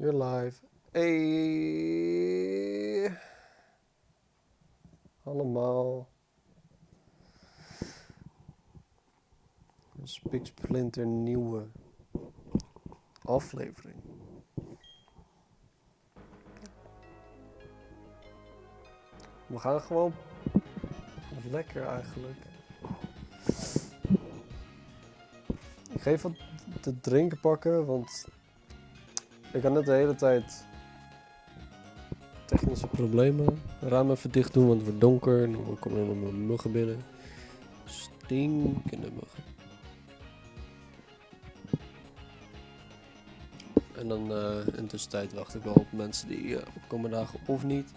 You're live. Hey. Allemaal. Een spiksplinternieuwe aflevering. We gaan gewoon lekker eigenlijk. Ik ga even wat te drinken pakken, want ik had net de hele tijd technische problemen. Raam even dicht doen, want het wordt donker. En dan komen er nog muggen binnen. Stinkende muggen. En dan in de tussentijd wacht ik wel op mensen die opkomen dagen of niet.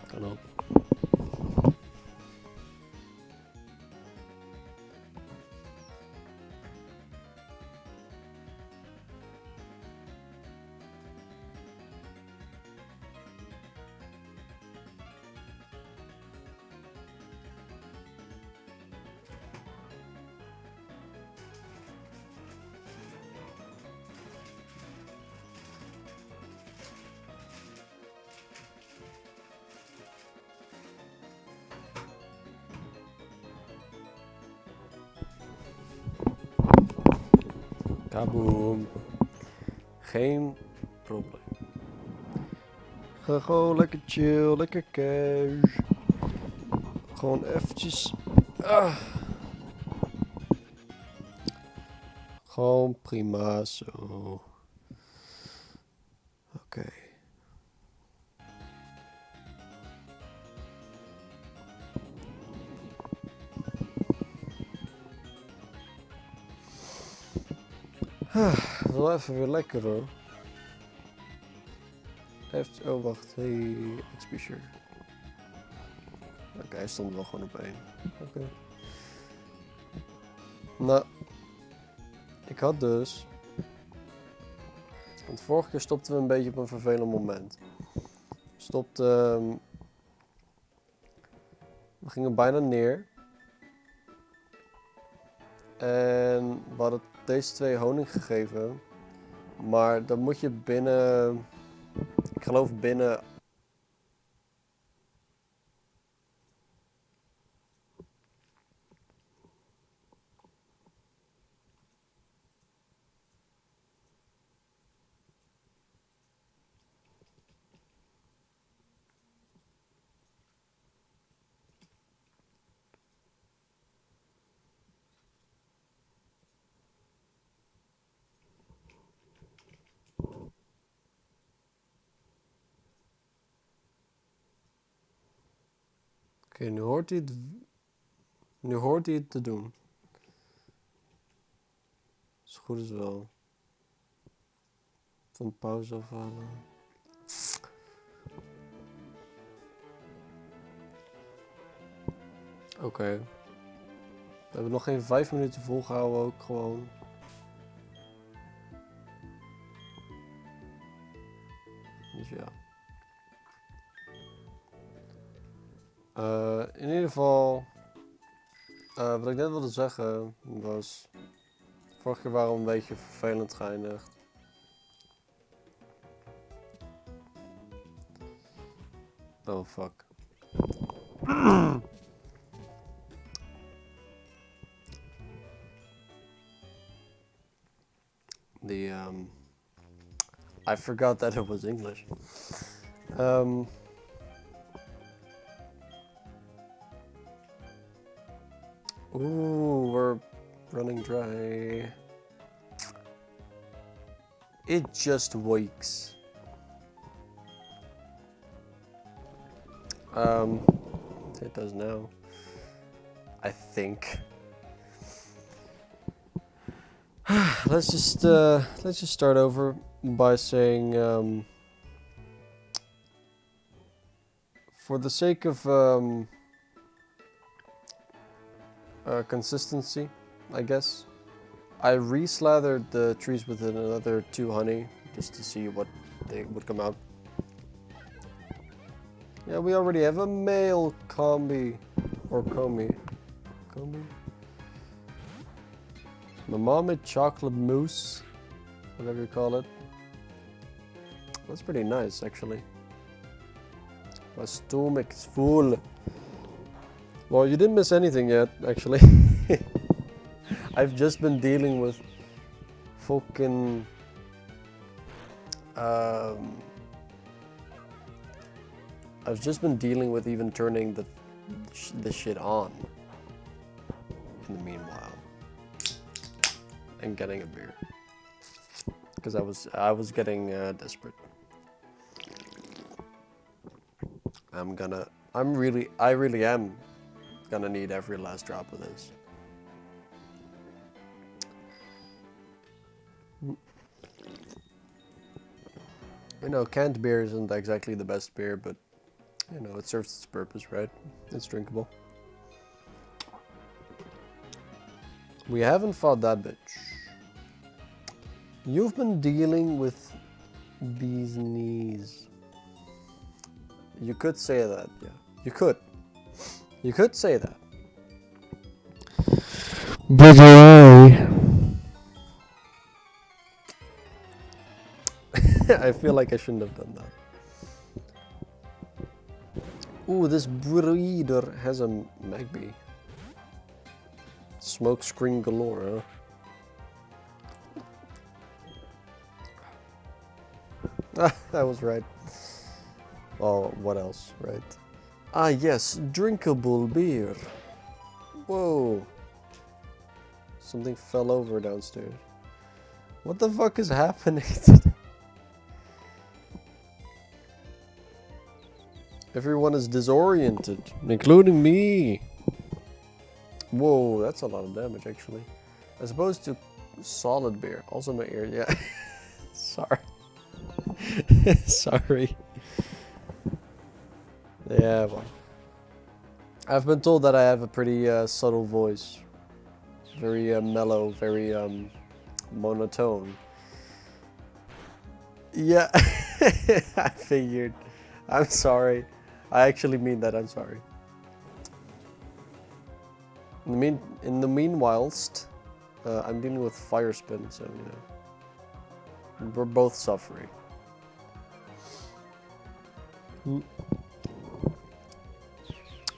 Kan ook. Kaboom. Geen probleem. Ga gewoon lekker chill, lekker cash. Gewoon eventjes. Gewoon prima zo. Oké. Wel even weer lekker hoor. Oh wacht, hey, exposure. Oké, hij stond wel gewoon op 1. Oké. Nou, ik had dus. Want vorige keer stopten we een beetje op een vervelend moment. We gingen bijna neer. En we hadden deze 2 honing gegeven. Maar dan moet je binnen. Ik geloof binnen. Oké, nu hoort hij het. Nu hoort hij het te doen. Is goed is wel. Van pauze afhalen. Oké. We hebben nog geen 5 minuten volgehouden ook gewoon. Dus ja. In ieder geval. Wat ik net wilde zeggen was. Vorige keer waren we een beetje vervelend geëindigd. Oh fuck. I forgot that it was English. Ooh, we're running dry. It just wakes. It does now. I think. Let's just start over by saying, for the sake of consistency, I guess, I re-slathered the trees with another 2 honey just to see what they would come out. Yeah, we already have a male combi or combi. My mom made chocolate mousse, whatever you call it. That's pretty nice, actually. My stomach is full. Well, you didn't miss anything yet, actually. I've just been dealing with fucking... I've just been dealing with even turning the shit on. In the meanwhile. And getting a beer. Because I was getting desperate. I really am gonna need every last drop of this. You know, canned beer isn't exactly the best beer, but you know, it serves its purpose, right? It's drinkable. We haven't fought that bitch. You've been dealing with bee's knees. You could say that, yeah. You could. You could say that. But I feel like I shouldn't have done that. Ooh, this breeder has a Magby. Smoke screen galore, huh? I was right. Oh, what else, right? Ah, yes, drinkable beer. Whoa. Something fell over downstairs. What the fuck is happening today? Everyone is disoriented, including me. Whoa, that's a lot of damage, actually. As opposed to solid beer. Also my ear, yeah. Sorry. Sorry. Yeah, well. I've been told that I have a pretty subtle voice. Very mellow, very monotone. Yeah, I figured. I'm sorry. I actually mean that, I'm sorry. In the meanwhilest, I'm dealing with fire spin, so you know. We're both suffering.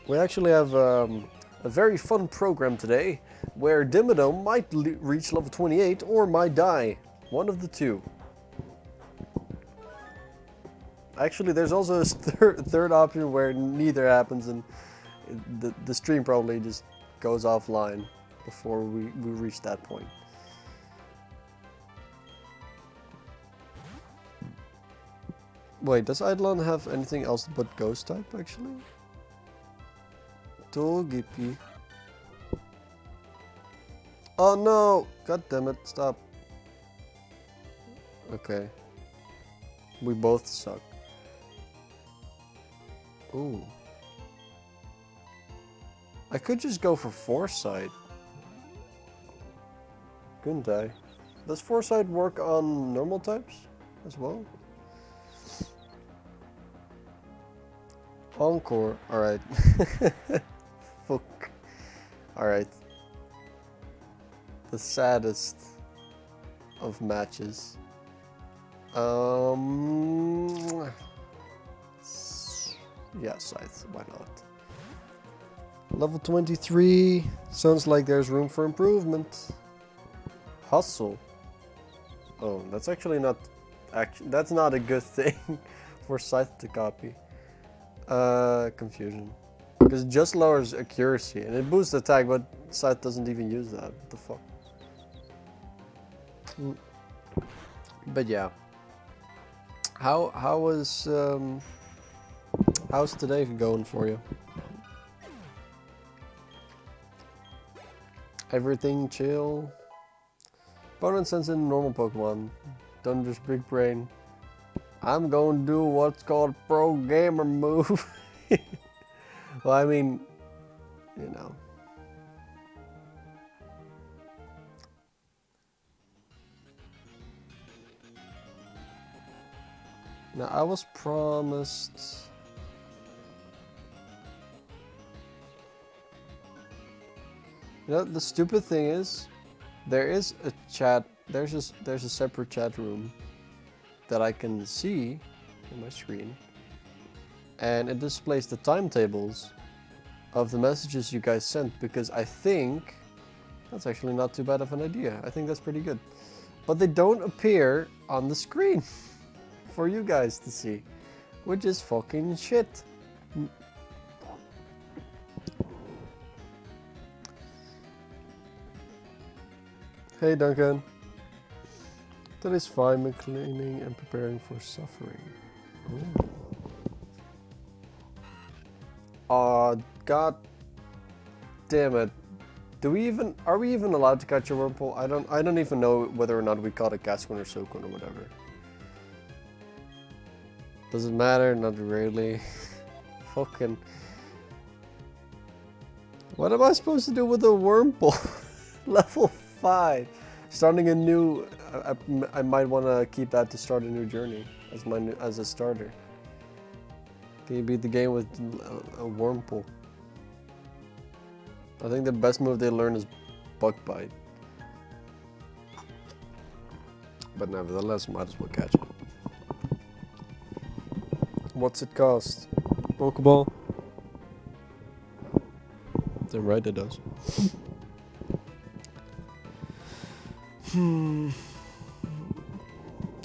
We actually have a very fun program today, where Dimmadome might reach level 28 or might die. One of the two. Actually, there's also a third option where neither happens and the stream probably just goes offline before we reach that point. Wait, does Eidolon have anything else but ghost type, actually? Togepi. Oh no! God damn it, stop. Okay. We both suck. Ooh. I could just go for Foresight. Couldn't I? Does Foresight work on normal types as well? Encore. Alright. Fuck. Alright. The saddest of matches. Yeah, Scythe. Why not? Level 23. Sounds like there's room for improvement. Hustle. Oh, that's actually not... that's not a good thing for Scythe to copy. Confusion. Because it just lowers accuracy and it boosts attack, but Scythe doesn't even use that. What the fuck? But yeah. How's today going for you? Everything chill? Opponent sends in normal Pokemon. Dunder's big brain. I'm going to do what's called pro gamer move. Well, I mean, you know. Now, I was promised... You know, the stupid thing is, there is a chat, there's a separate chat room that I can see on my screen. And it displays the timetables of the messages you guys sent, because I think that's actually not too bad of an idea. I think that's pretty good. But they don't appear on the screen for you guys to see, which is fucking shit. Hey Duncan. That is fine, cleaning and preparing for suffering. Ooh. Aw, god damn it. Are we even allowed to catch a whirlpool? I don't even know whether or not we caught a Cascoon or Soakon or whatever. Does it matter? Not really. Fucking. What am I supposed to do with a whirlpool? Level 5. Starting a new. I might want to keep that to start a new journey as a starter. Can you beat the game with a whirlpool? I think the best move they learn is Bug Bite. But nevertheless, might as well catch it. What's it cost? Pokeball? Damn right it does.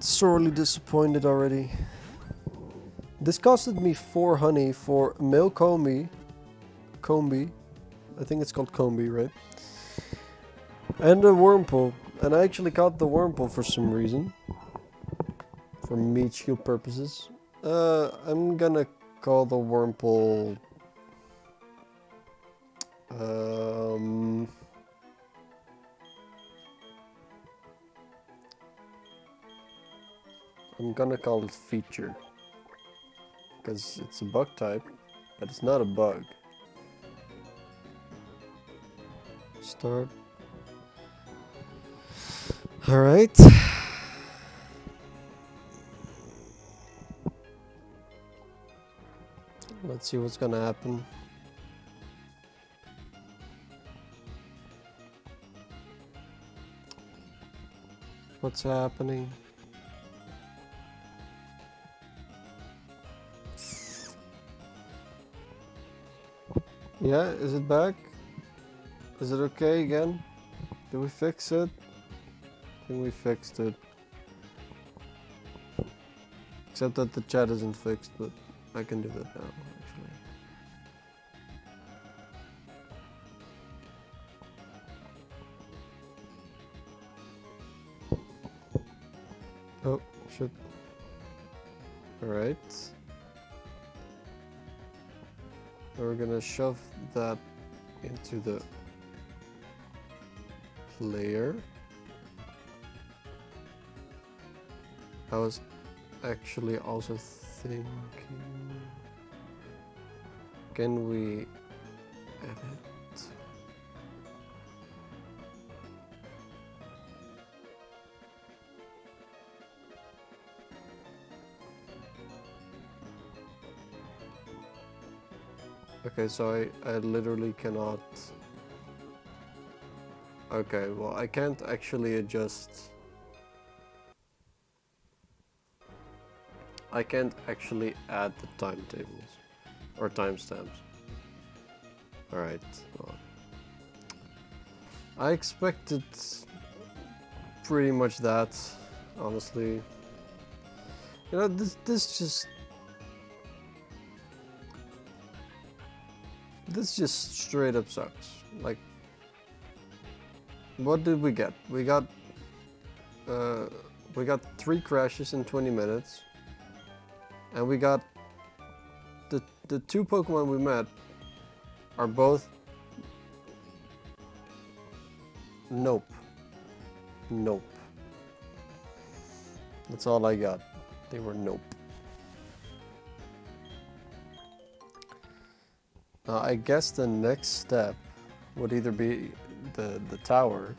Sorely disappointed already. This costed me 4 honey for male Combi. I think it's called Combi, right? And a Wurmple. And I actually caught the Wurmple for some reason. For meat shield purposes. I'm gonna call the Wurmple... I'm gonna call it Feature. Because it's a bug type, but it's not a bug. Start. Alright. Let's see what's gonna happen. What's happening? Yeah, is it back? Is it okay again? Did we fix it? I think we fixed it. Except that the chat isn't fixed, but I can do that now, actually. Oh, shit. Alright. We're gonna shove that into the player. I was actually also thinking, can we edit? Okay, so I literally cannot. Okay, well, I can't actually adjust. I can't actually add the timetables or timestamps. Alright, well. I expected pretty much that, honestly. You know, this just straight up sucks. Like, what did we get? We got 3 crashes in 20 minutes. And we got the 2 Pokemon we met are both nope. Nope. That's all I got. They were nope. I guess the next step would either be the tower.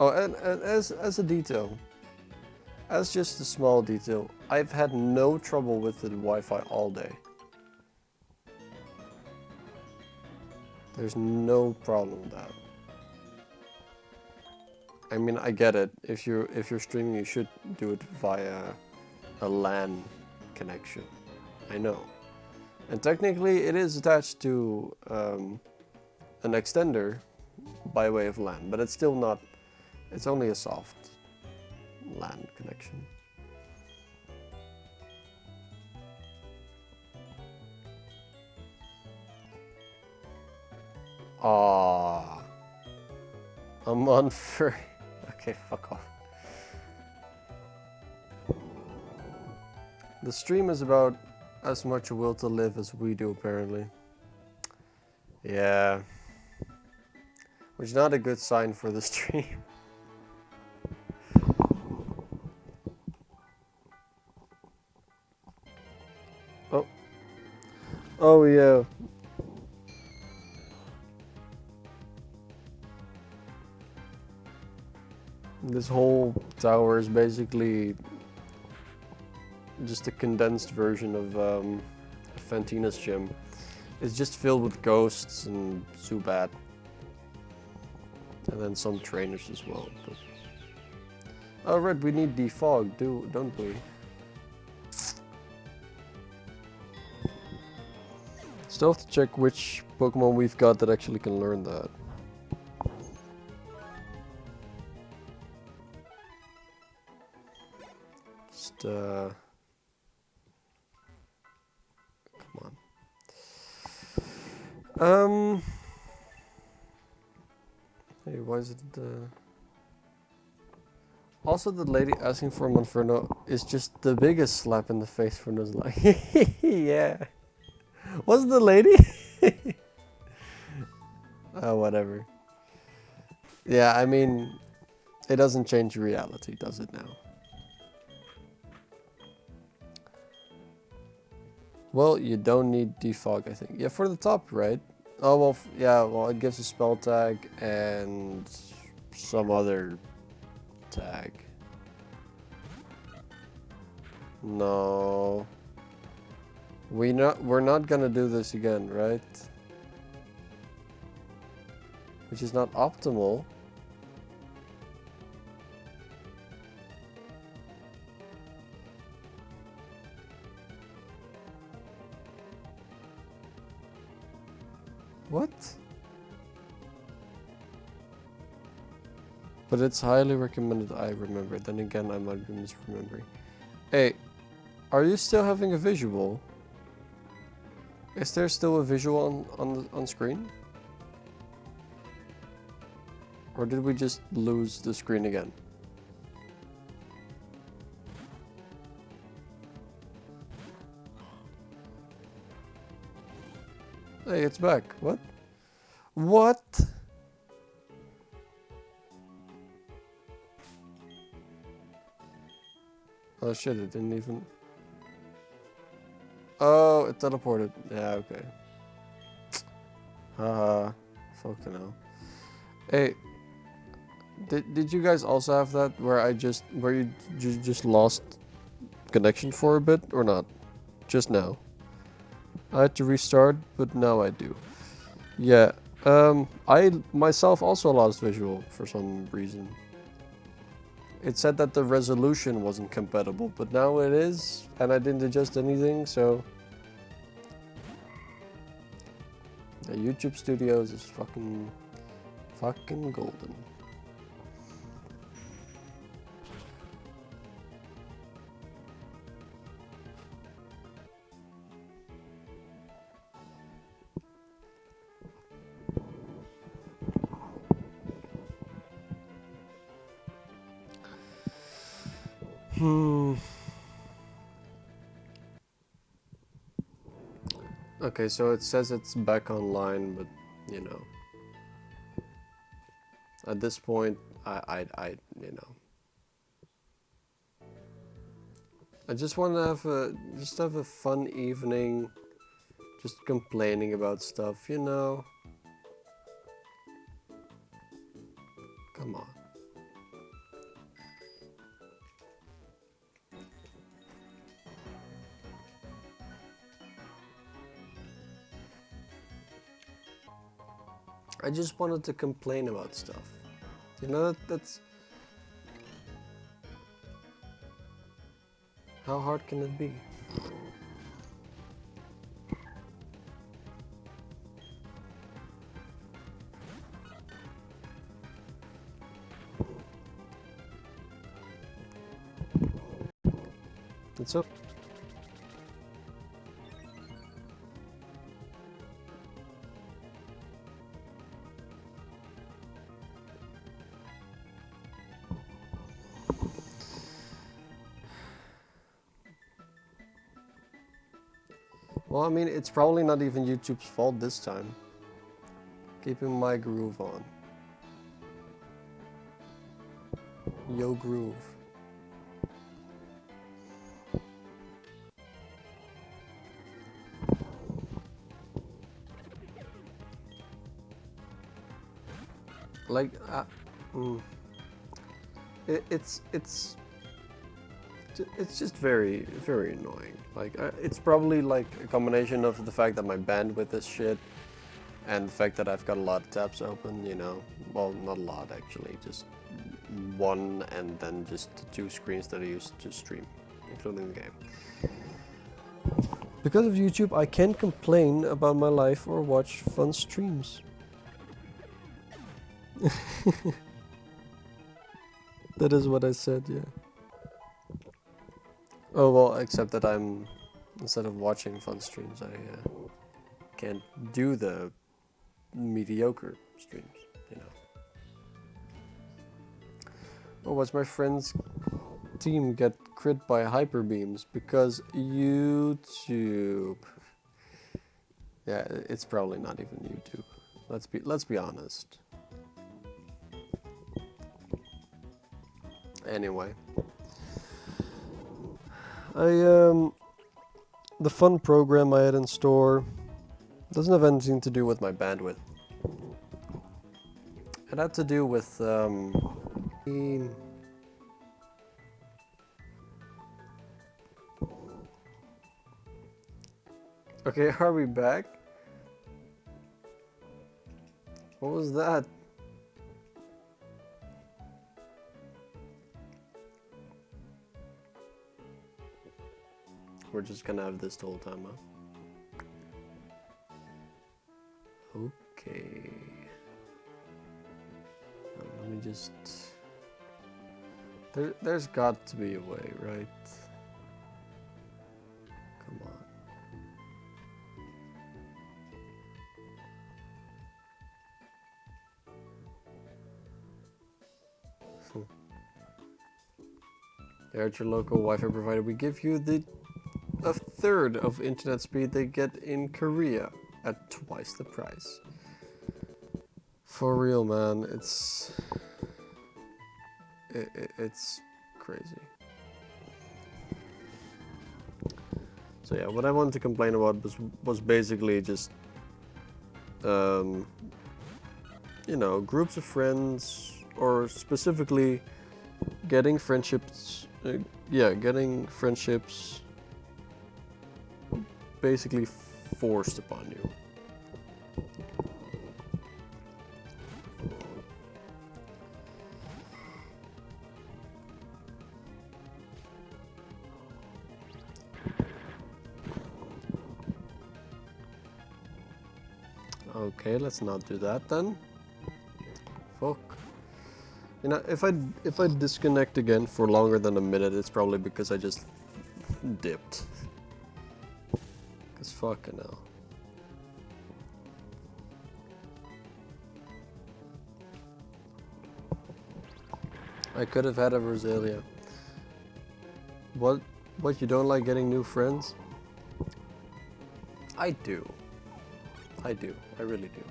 Oh, and as a detail, as just a small detail, I've had no trouble with the Wi-Fi all day. There's no problem with that. I mean, I get it. If you're streaming, you should do it via a LAN connection. I know. And technically, it is attached to an extender by way of LAN, but it's still not. It's only a soft LAN connection. Ah, I'm on for. Okay, fuck off. The stream is about as much a will to live as we do, apparently. Yeah. Which is not a good sign for the stream. Oh. Oh, yeah. This whole tower is basically just a condensed version of Fantina's gym. It's just filled with ghosts and Zubat. And then some trainers as well. But... Oh, Red, we need defog, don't we? Still have to check which Pokemon we've got that actually can learn that. Just, come on. Hey, why is it Also, the lady asking for Monferno is just the biggest slap in the face for Nuzlocke. Yeah. What's the lady? Oh, whatever. Yeah, I mean, it doesn't change reality, does it now? Well, you don't need defog, I think. Yeah, for the top, right? Oh, well, yeah, well, it gives a spell tag and some other tag. No. We're not gonna do this again, right? Which is not optimal. What? But it's highly recommended, I remember. Then again, I might be misremembering. Hey, are you still having a visual? Is there still a visual on screen? Or did we just lose the screen again? Hey, it's back. What? What? Oh shit, it didn't even... Oh, it teleported. Yeah, okay. Haha. Fucking hell. Hey, did you guys also have that where you just lost connection for a bit or not? Just now. I had to restart, but now I do. Yeah. I myself also lost visual for some reason. It said that the resolution wasn't compatible, but now it is, and I didn't adjust anything, so... The YouTube Studios is fucking golden. Okay, so it says it's back online, but you know, at this point, I you know, I just want to have a fun evening, just complaining about stuff, you know. Come on. I just wanted to complain about stuff. You know, that's How hard can it be? It's up. Well, I mean, it's probably not even YouTube's fault this time. Keeping my groove on. Yo groove. Like, it's just very annoying. Like, it's probably like a combination of the fact that my bandwidth is shit and the fact that I've got a lot of tabs open, you know. Well, not a lot actually, just one and then just the 2 screens that I use to stream, including the game. Because of YouTube, I can't complain about my life or watch fun streams. That is what I said, yeah. Oh well, except that instead of watching fun streams, I can't do the mediocre streams, you know. Oh, watch my friend's team get crit by hyper beams because YouTube. Yeah, it's probably not even YouTube. Let's be honest. Anyway, the fun program I had in store doesn't have anything to do with my bandwidth. It had to do with Okay, are we back? What was that? We're just gonna have this the whole time, huh? Okay. Let me just... There's got to be a way, right? Come on. They're at your local Wi-Fi provider. We give you a third of internet speed they get in Korea at twice the price. For real, man, it's crazy. So yeah, what I wanted to complain about was basically just you know, groups of friends, or specifically getting friendships. Getting friendships basically forced upon you. Okay, let's not do that then. Fuck. You know, if I disconnect again for longer than a minute, it's probably because I just dipped. Cause fucking hell. I could have had a Rosalia. What, you don't like getting new friends? I do. I really do.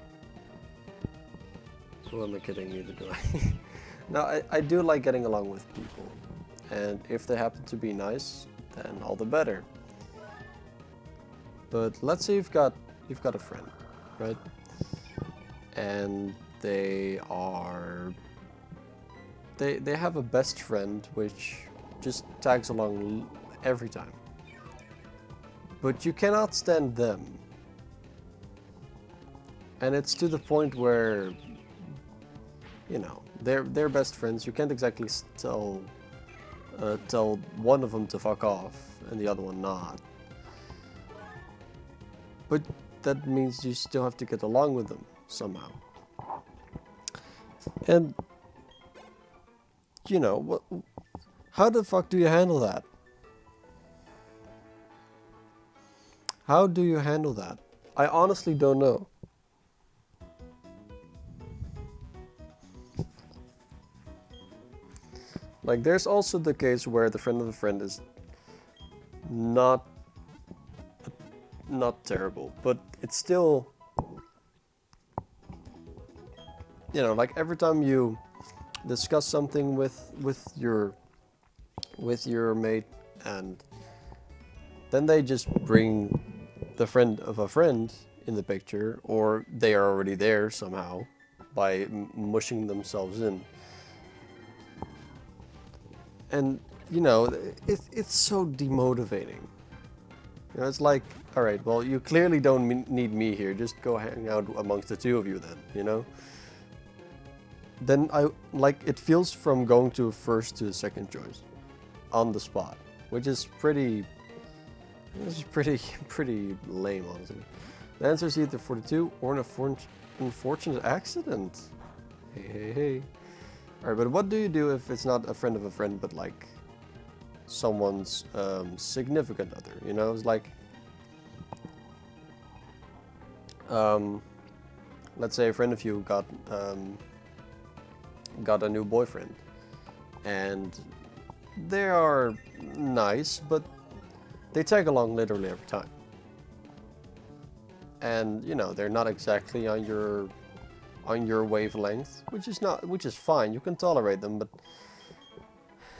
Who am I kidding? Neither do I. No, I do like getting along with people. And if they happen to be nice, then all the better. But let's say you've got a friend, right? And they have a best friend which just tags along every time. But you cannot stand them. And it's to the point where, you know, they're best friends. You can't exactly tell tell one of them to fuck off and the other one not. But that means you still have to get along with them somehow. And, you know, how the fuck do you handle that? How do you handle that? I honestly don't know. Like, there's also the case where the friend of a friend is not terrible, but it's still, you know, like every time you discuss something with your mate, and then they just bring the friend of a friend in the picture, or they are already there somehow by mushing themselves in. And, you know, it's so demotivating. You know, it's like, all right, well, you clearly don't need me here. Just go hang out amongst the two of you then, you know? Then it feels from going to first to second choice on the spot, which is pretty lame, honestly. The answer is either 42 or an unfortunate accident. Hey. Alright, but what do you do if it's not a friend of a friend, but like someone's significant other? You know, it's like, let's say a friend of you got a new boyfriend, and they are nice, but they tag along literally every time. And, you know, they're not exactly on your wavelength, which is fine. You can tolerate them, but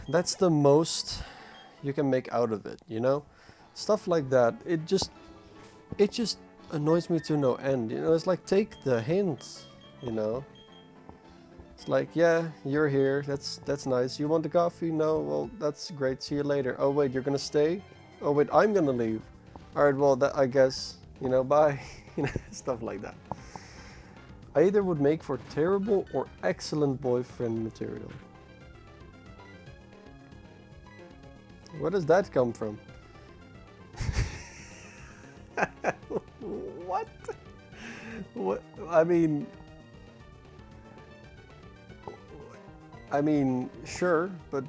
that's the most you can make out of it, you know? Stuff like that, it just annoys me to no end. You know, it's like, take the hint, you know? It's like, yeah, you're here, that's nice. You want the coffee? No? Well, that's great, see you later. Oh wait, you're gonna stay? Oh wait, I'm gonna leave. Alright, well, that, I guess, you know, bye. You know, stuff like that. I either would make for terrible or excellent boyfriend material. Where does that come from? What? What? I mean, sure, but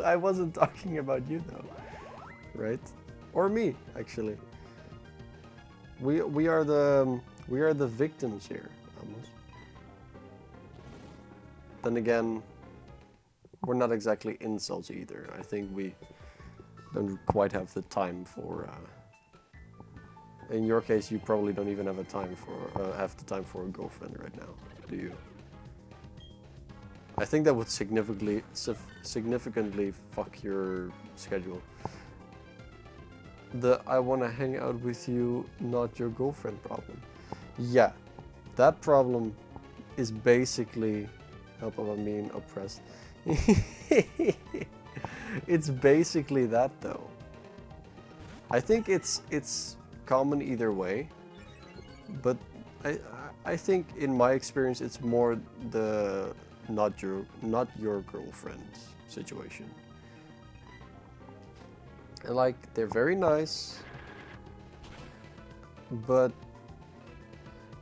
I wasn't talking about you though, right? Or me, actually. We are the victims here, almost. Then again, we're not exactly incels either. I think we don't quite have the time for. In your case, you probably don't even have the time for a girlfriend right now, do you? I think that would significantly fuck your schedule. The I want to hang out with you, not your girlfriend problem. Yeah, that problem is basically, help if I'm being oppressed. It's basically that though. I think it's common either way, but I think in my experience it's more the not your girlfriend situation. And like, they're very nice, but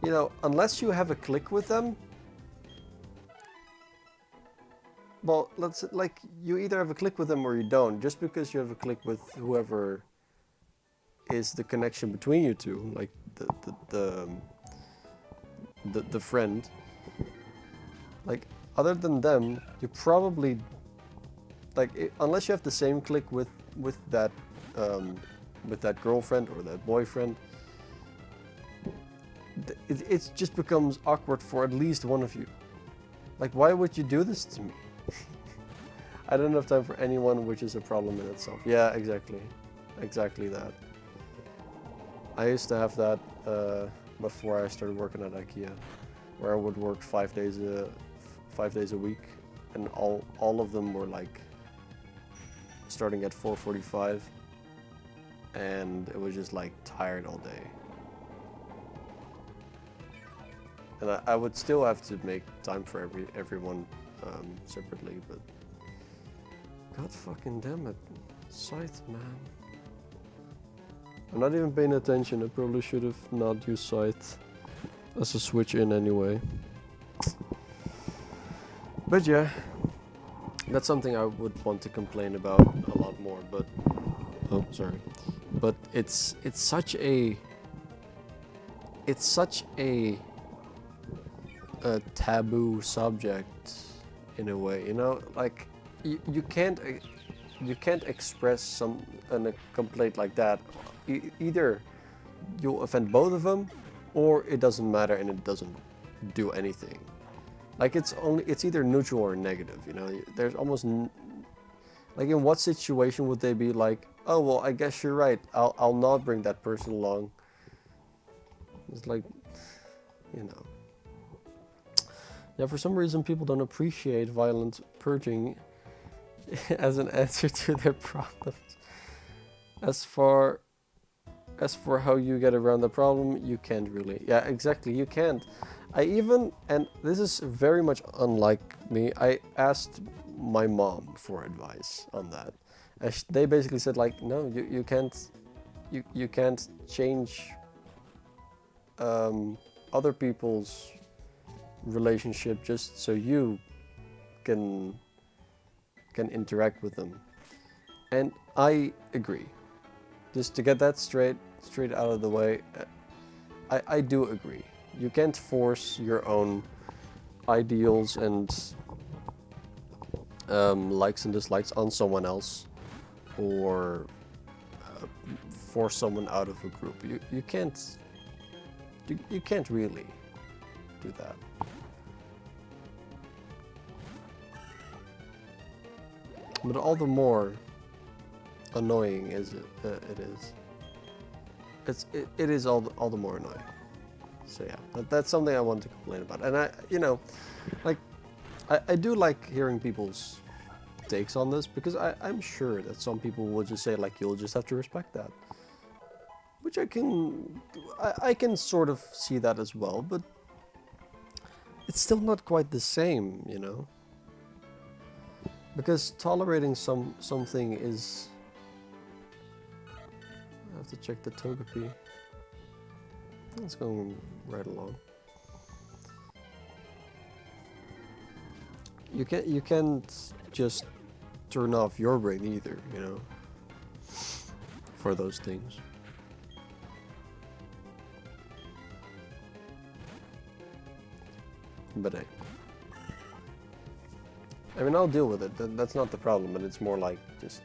you know, unless you have a click with them, well, like, you either have a click with them or you don't. Just because you have a click with whoever is the connection between you two, like the friend, like, other than them, you probably, like, unless you have the same click with that girlfriend or that boyfriend, it just becomes awkward for at least one of you. Like, why would you do this to me? I don't have time for anyone, which is a problem in itself. Yeah, exactly that. I used to have that before I started working at IKEA, where I would work 5 days a week, and all of them were like starting at 4:45, and it was just like tired all day. And I would still have to make time for everyone separately, but God fucking damn it. Scythe, man. I'm not even paying attention. I probably should have not used Scythe as a switch in anyway. But yeah, that's something I would want to complain about a lot more, but oh, sorry. But it's such a taboo subject in a way, you know, like you can't express a complaint like that. Either you'll offend both of them, or it doesn't matter and it doesn't do anything. Like it's either neutral or negative, you know. There's almost like, in what situation would they be like, oh well, I guess you're right, I'll not bring that person along. It's like, you know. Yeah, for some reason people don't appreciate violent purging as an answer to their problems. As for how you get around the problem, you can't really. Yeah, exactly, you can't. And this is very much unlike me, I asked my mom for advice on that. And they basically said like, no, you can't change other people's relationship just so you can interact with them. And I agree. Just to get that straight out of the way, I do agree. You can't force your own ideals and likes and dislikes on someone else, or force someone out of a group. You can't really do that. But all the more annoying it is all the more annoying. So yeah, that's something I want to complain about. And I do like hearing people's takes on this, because I'm sure that some people will just say like, you'll just have to respect that. Which I can sort of see that as well, but it's still not quite the same, you know? Because tolerating something is... I have to check the Togepi. It's going right along. You can't just turn off your brain either, you know, for those things. But hey, I mean, I'll deal with it. That's not the problem. But it's more like just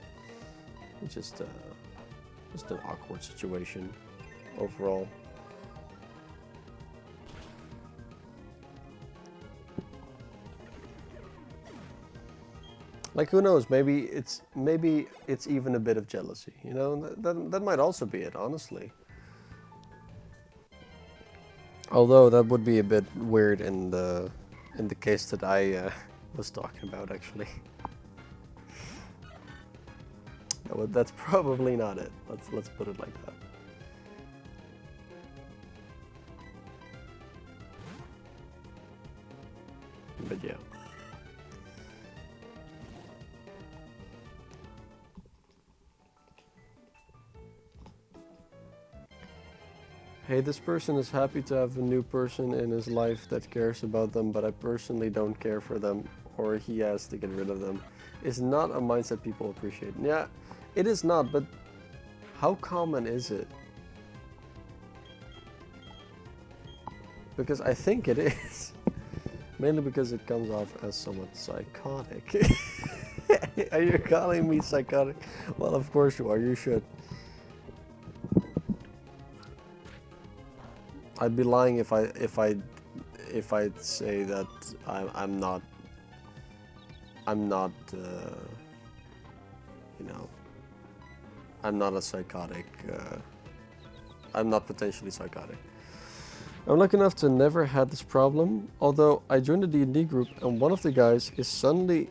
an awkward situation overall. Like, who knows? Maybe it's even a bit of jealousy. You know, that might also be it, honestly. Although that would be a bit weird in the case that I was talking about, actually. That's probably not it. Let's put it like that. But yeah. Hey, this person is happy to have a new person in his life that cares about them, but I personally don't care for them, or he has to get rid of them. It's not a mindset people appreciate. Yeah, it is not, but how common is it? Because I think it is. Mainly because it comes off as somewhat psychotic. Are you calling me psychotic? Well, of course you are, you should. I'd be lying if I'd say that I'm not you know, I'm not a psychotic. I'm not potentially psychotic. I'm lucky enough to never had this problem, although I joined a D&D group and one of the guys is suddenly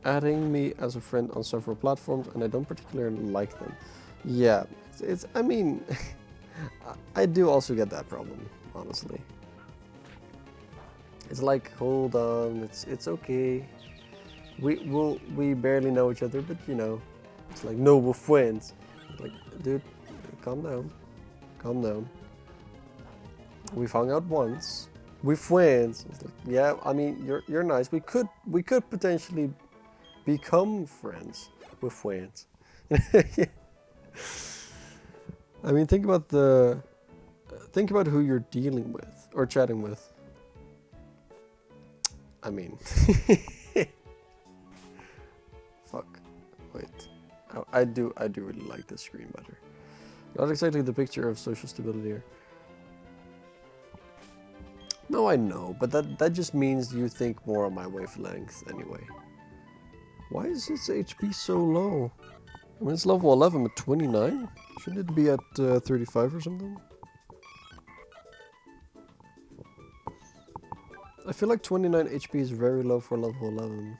adding me as a friend on several platforms and I don't particularly like them. Yeah, I mean, I do also get that problem, honestly. It's like, hold on, it's okay. we barely know each other, but you know, it's like, no, we're friends. Like, dude, calm down, calm down. We've hung out once. We're friends. It's like, yeah, I mean, you're nice. We could potentially become friends. We're friends. I mean, think about who you're dealing with or chatting with. I mean, fuck. Wait, I do really like this screen better. Not exactly the picture of social stability here. No, I know, but that just means you think more on my wavelength anyway. Why is its HP so low? I mean, it's level 11 at 29. Shouldn't it be at 35 or something? I feel like 29 HP is very low for level 11.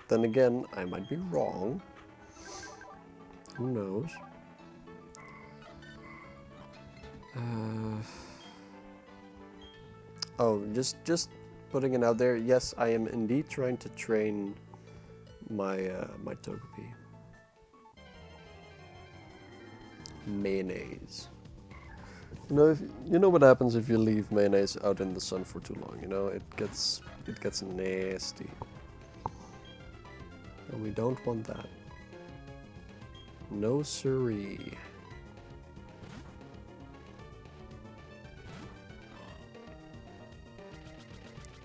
Then again, I might be wrong. Who knows? Oh, just putting it out there. Yes, I am indeed trying to train my my Togepi. Mayonnaise. You know, you know what happens if you leave mayonnaise out in the sun for too long. You know, it gets nasty, and we don't want that. No siree.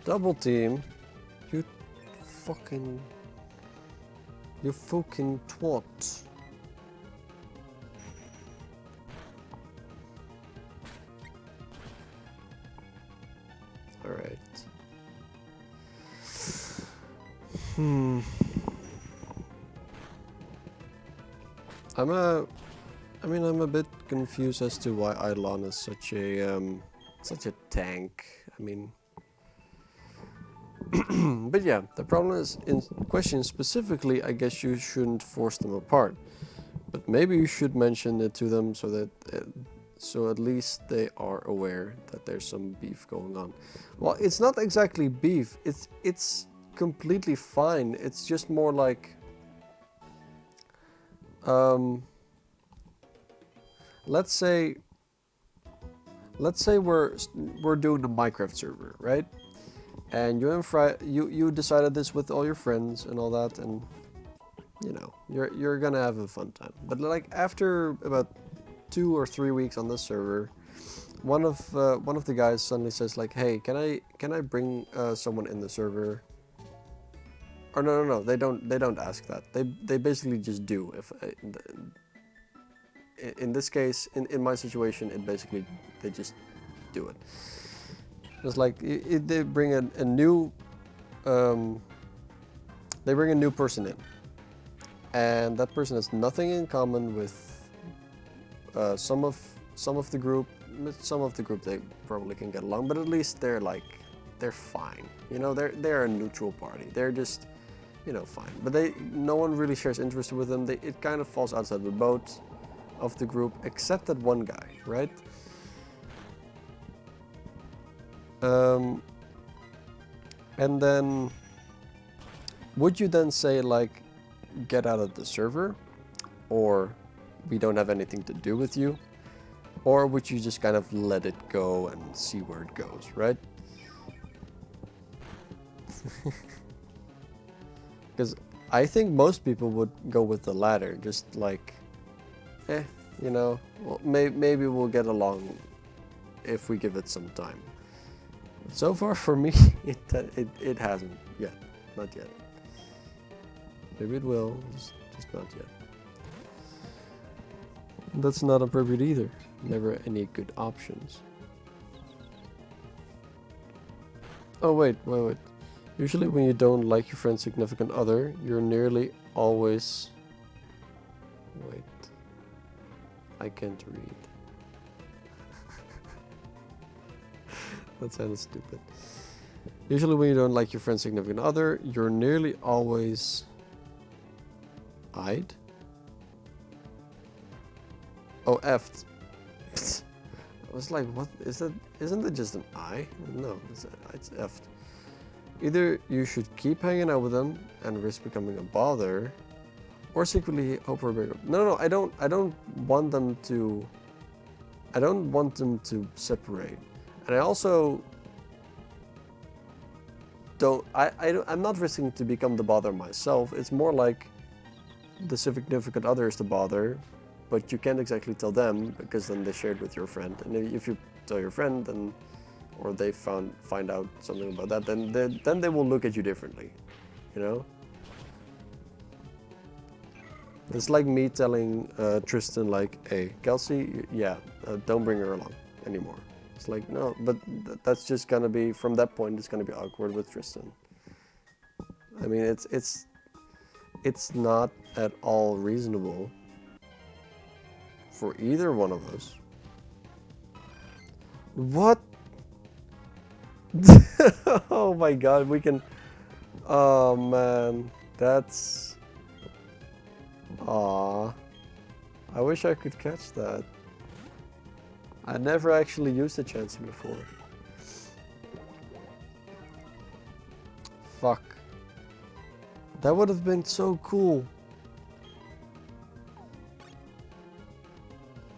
Double team. You fucking twat. Alright. I'm a bit confused as to why Eidolon is such a tank. I mean, but yeah, the problem is in question specifically. I guess you shouldn't force them apart, but maybe you should mention it to them so that so at least they are aware that there's some beef going on. Well, it's not exactly beef. It's completely fine. It's just more like let's say we're doing a Minecraft server, right? And you decided this with all your friends and all that, and you know you're gonna have a fun time. But like after about 2 or 3 weeks on this server, one of the guys suddenly says like, "Hey, can I bring someone in the server?" Or no, they don't ask that. They basically just do. If in this case, in my situation, it basically they just do it. It's like they bring a new person in, and that person has nothing in common with some of the group. Some of the group they probably can get along, but at least they're fine. You know, they're a neutral party. They're just, you know, fine. But no one really shares interest with them. It kind of falls outside the boat of the group, except that one guy, right? And then, would you then say like, get out of the server, or we don't have anything to do with you, or would you just kind of let it go and see where it goes, right? Because I think most people would go with the latter, just like, you know, well, maybe we'll get along if we give it some time. But so far for me, it hasn't yet, not yet. Maybe it will, just not yet. That's not appropriate either. Never any good options. Oh wait. Usually when you don't like your friend's significant other, you're nearly always... Wait. I can't read. That sounds stupid. Usually when you don't like your friend's significant other, you're nearly always... I'd? Oh, F'd. I was like, what is that? Isn't it just an I? No, it's F'd. Either you should keep hanging out with them and risk becoming a bother, or secretly hope for a bigger. No, I don't want them to. I don't want them to separate, and I also don't. I'm not risking to become the bother myself. It's more like the significant other is the bother, but you can't exactly tell them because then they shared with your friend, and if you tell your friend, then or they find out something about that, then they will look at you differently, you know. It's like me telling Tristan, like, hey, Kelsey, yeah, don't bring her along anymore. It's like, no, but that's just gonna be, from that point, it's gonna be awkward with Tristan. I mean, it's not at all reasonable for either one of us. What? Oh my god, we can... Oh man, that's... Aww. I wish I could catch that. I never actually used the chance before. Fuck. That would have been so cool.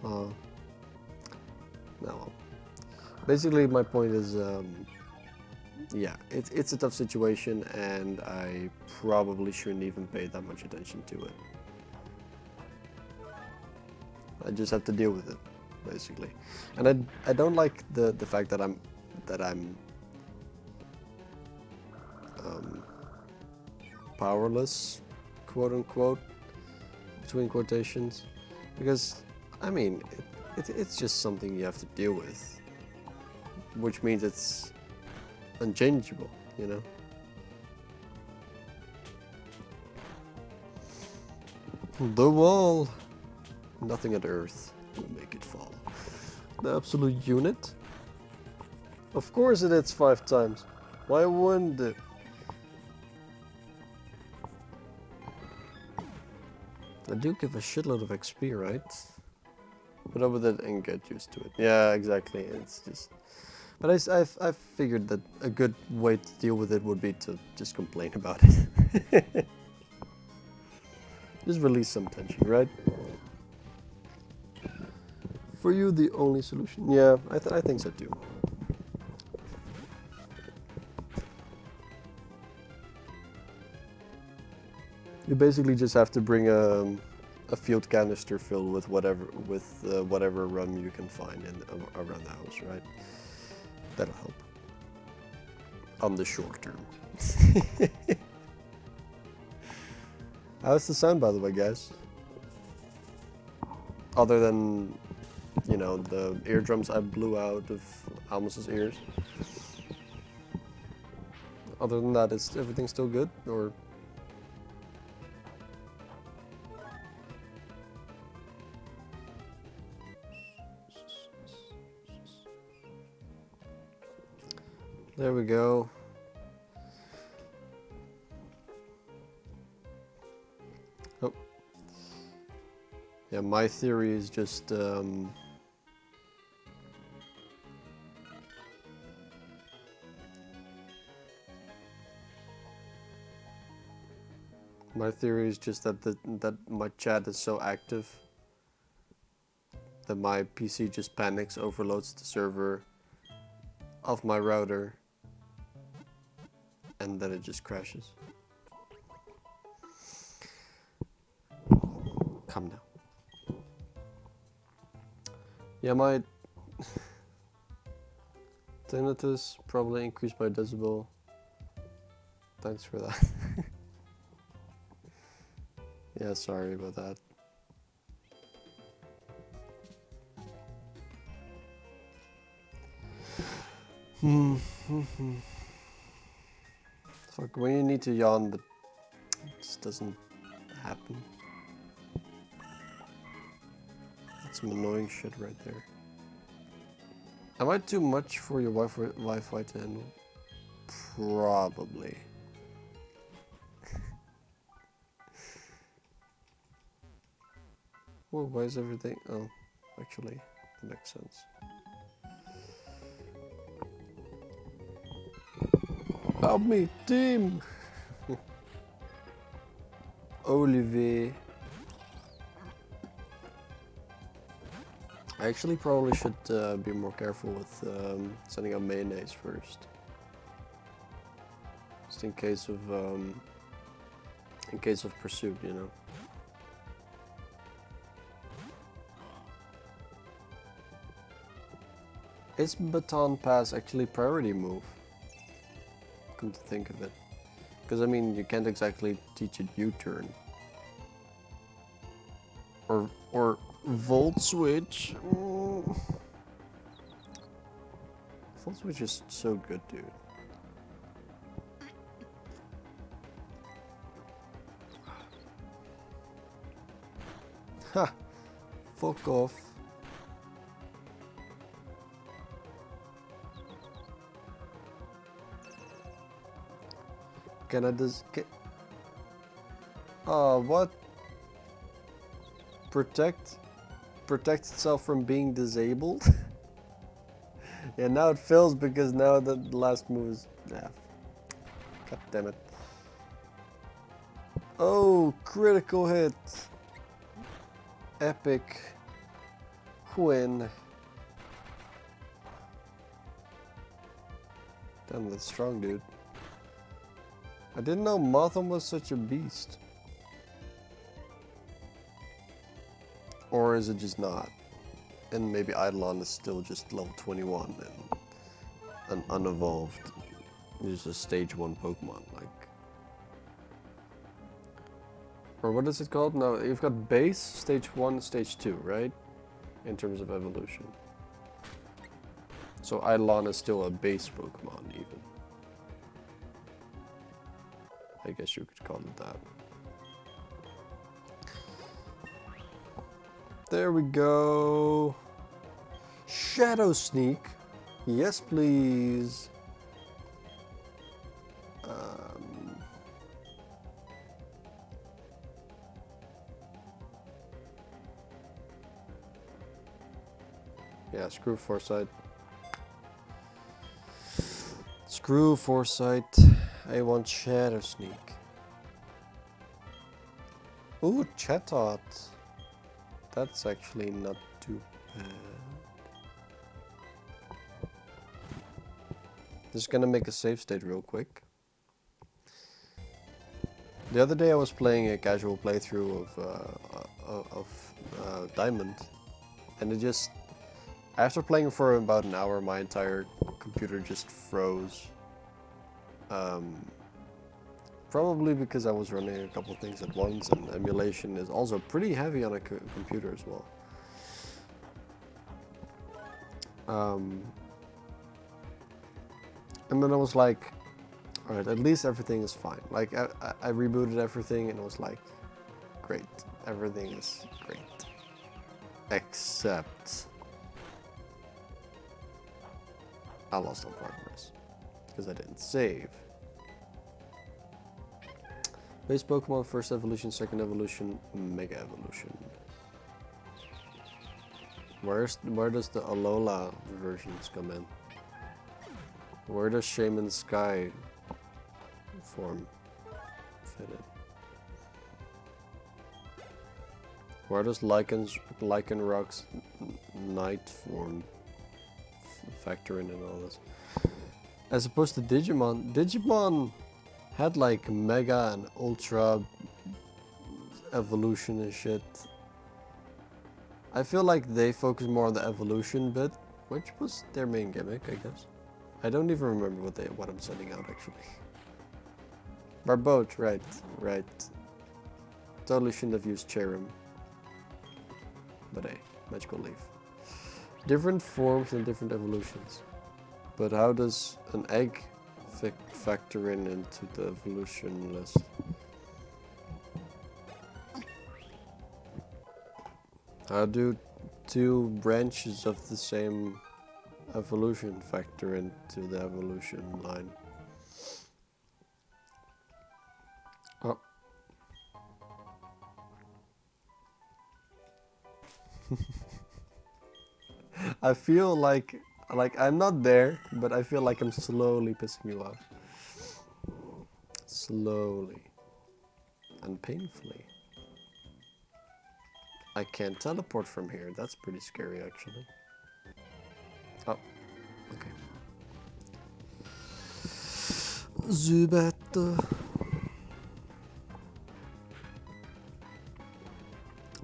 No. Basically, my point is, yeah, it's a tough situation, and I probably shouldn't even pay that much attention to it. I just have to deal with it, basically. And I don't like the fact that I'm powerless, quote unquote, between quotations, because I mean it's just something you have to deal with, which means it's unchangeable, you know. The wall. Nothing on earth will make it fall. The absolute unit? Of course it hits 5 times. Why wouldn't it? I do give a shitload of XP, right? Put up with it and get used to it. Yeah, exactly. It's just... But I figured that a good way to deal with it would be to just complain about it. Just release some tension, right? For you, the only solution? Yeah, I think so too. You basically just have to bring a field canister filled with whatever rum you can find around the house, right? That'll help. On the short term. How's the sound, by the way, guys? Other than, you know, the eardrums I blew out of Almus's ears. Other than that, is everything still good, or? There we go. Oh. Yeah, my theory is just, my theory is just that my chat is so active that my PC just panics, overloads the server of my router, and then it just crashes. Come now. Yeah, my tinnitus probably increased my decibel. Thanks for that. Yeah, sorry about that. Fuck, when you need to yawn, but it just doesn't happen. That's some annoying shit right there. Am I too much for your Wi-Fi to handle? Probably. Whoa, why is everything... Oh, actually, that makes sense. Help me, team! Olivier. I actually probably should be more careful with sending out mayonnaise first. Just in case of pursuit, you know. Is baton pass actually priority move? Come to think of it. Because I mean, you can't exactly teach it U-turn. Or volt switch. Volt switch is so good, dude. Ha! Fuck off. Can I just get... Oh, what? Protect itself from being disabled? Yeah, now it fails because now the last move is... Yeah. God damn it. Oh, critical hit. Epic win. Damn, that's strong, dude. I didn't know Motham was such a beast. Or is it just not? And maybe Eidolon is still just level 21 and an unevolved. Just a stage 1 Pokemon, like. Or what is it called? No, you've got base, stage 1, stage 2, right? In terms of evolution. So Eidolon is still a base Pokemon, even. I guess you could call it that. There we go. Shadow Sneak. Yes, please. Yeah, screw Foresight. Screw Foresight. I want Shadow Sneak. Ooh, Chatot. That's actually not too bad. Just gonna make a save state real quick. The other day I was playing a casual playthrough of Diamond, and it just, after playing for about an hour, my entire computer just froze. Probably because I was running a couple things at once, and emulation is also pretty heavy on a computer as well. And then I was like, alright, at least everything is fine. Like, I rebooted everything and it was like, great, everything is great. Except I lost all progress because I didn't save. Base Pokemon, first evolution, second evolution, Mega Evolution. Where does the Alola versions come in? Where does Shaman Sky form fit in? Where does Lycanroc's Night form factor in and all this? As opposed to Digimon. Digimon had like Mega and Ultra evolution and shit. I feel like they focus more on the evolution bit, which was their main gimmick, I guess. I don't even remember what I'm sending out actually. Barboat, right. Totally shouldn't have used Cherim. But hey, Magical Leaf. Different forms and different evolutions. But how does an egg factor into the evolution list? How do two branches of the same evolution factor into the evolution line? Oh. I feel like I'm not there, but I feel like I'm slowly pissing you off. Slowly. And painfully. I can't teleport from here. That's pretty scary, actually. Oh, okay. Zubat.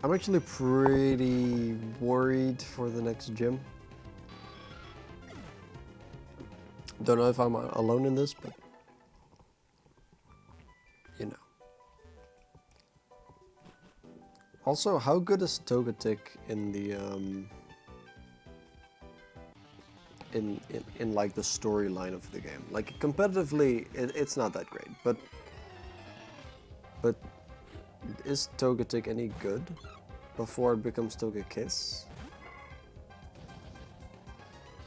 I'm actually pretty worried for the next gym. Don't know if I'm alone in this, but you know. Also, how good is Togetic in the in like the storyline of the game? Like competitively, it's not that great, but is Togetic any good before it becomes Togekiss?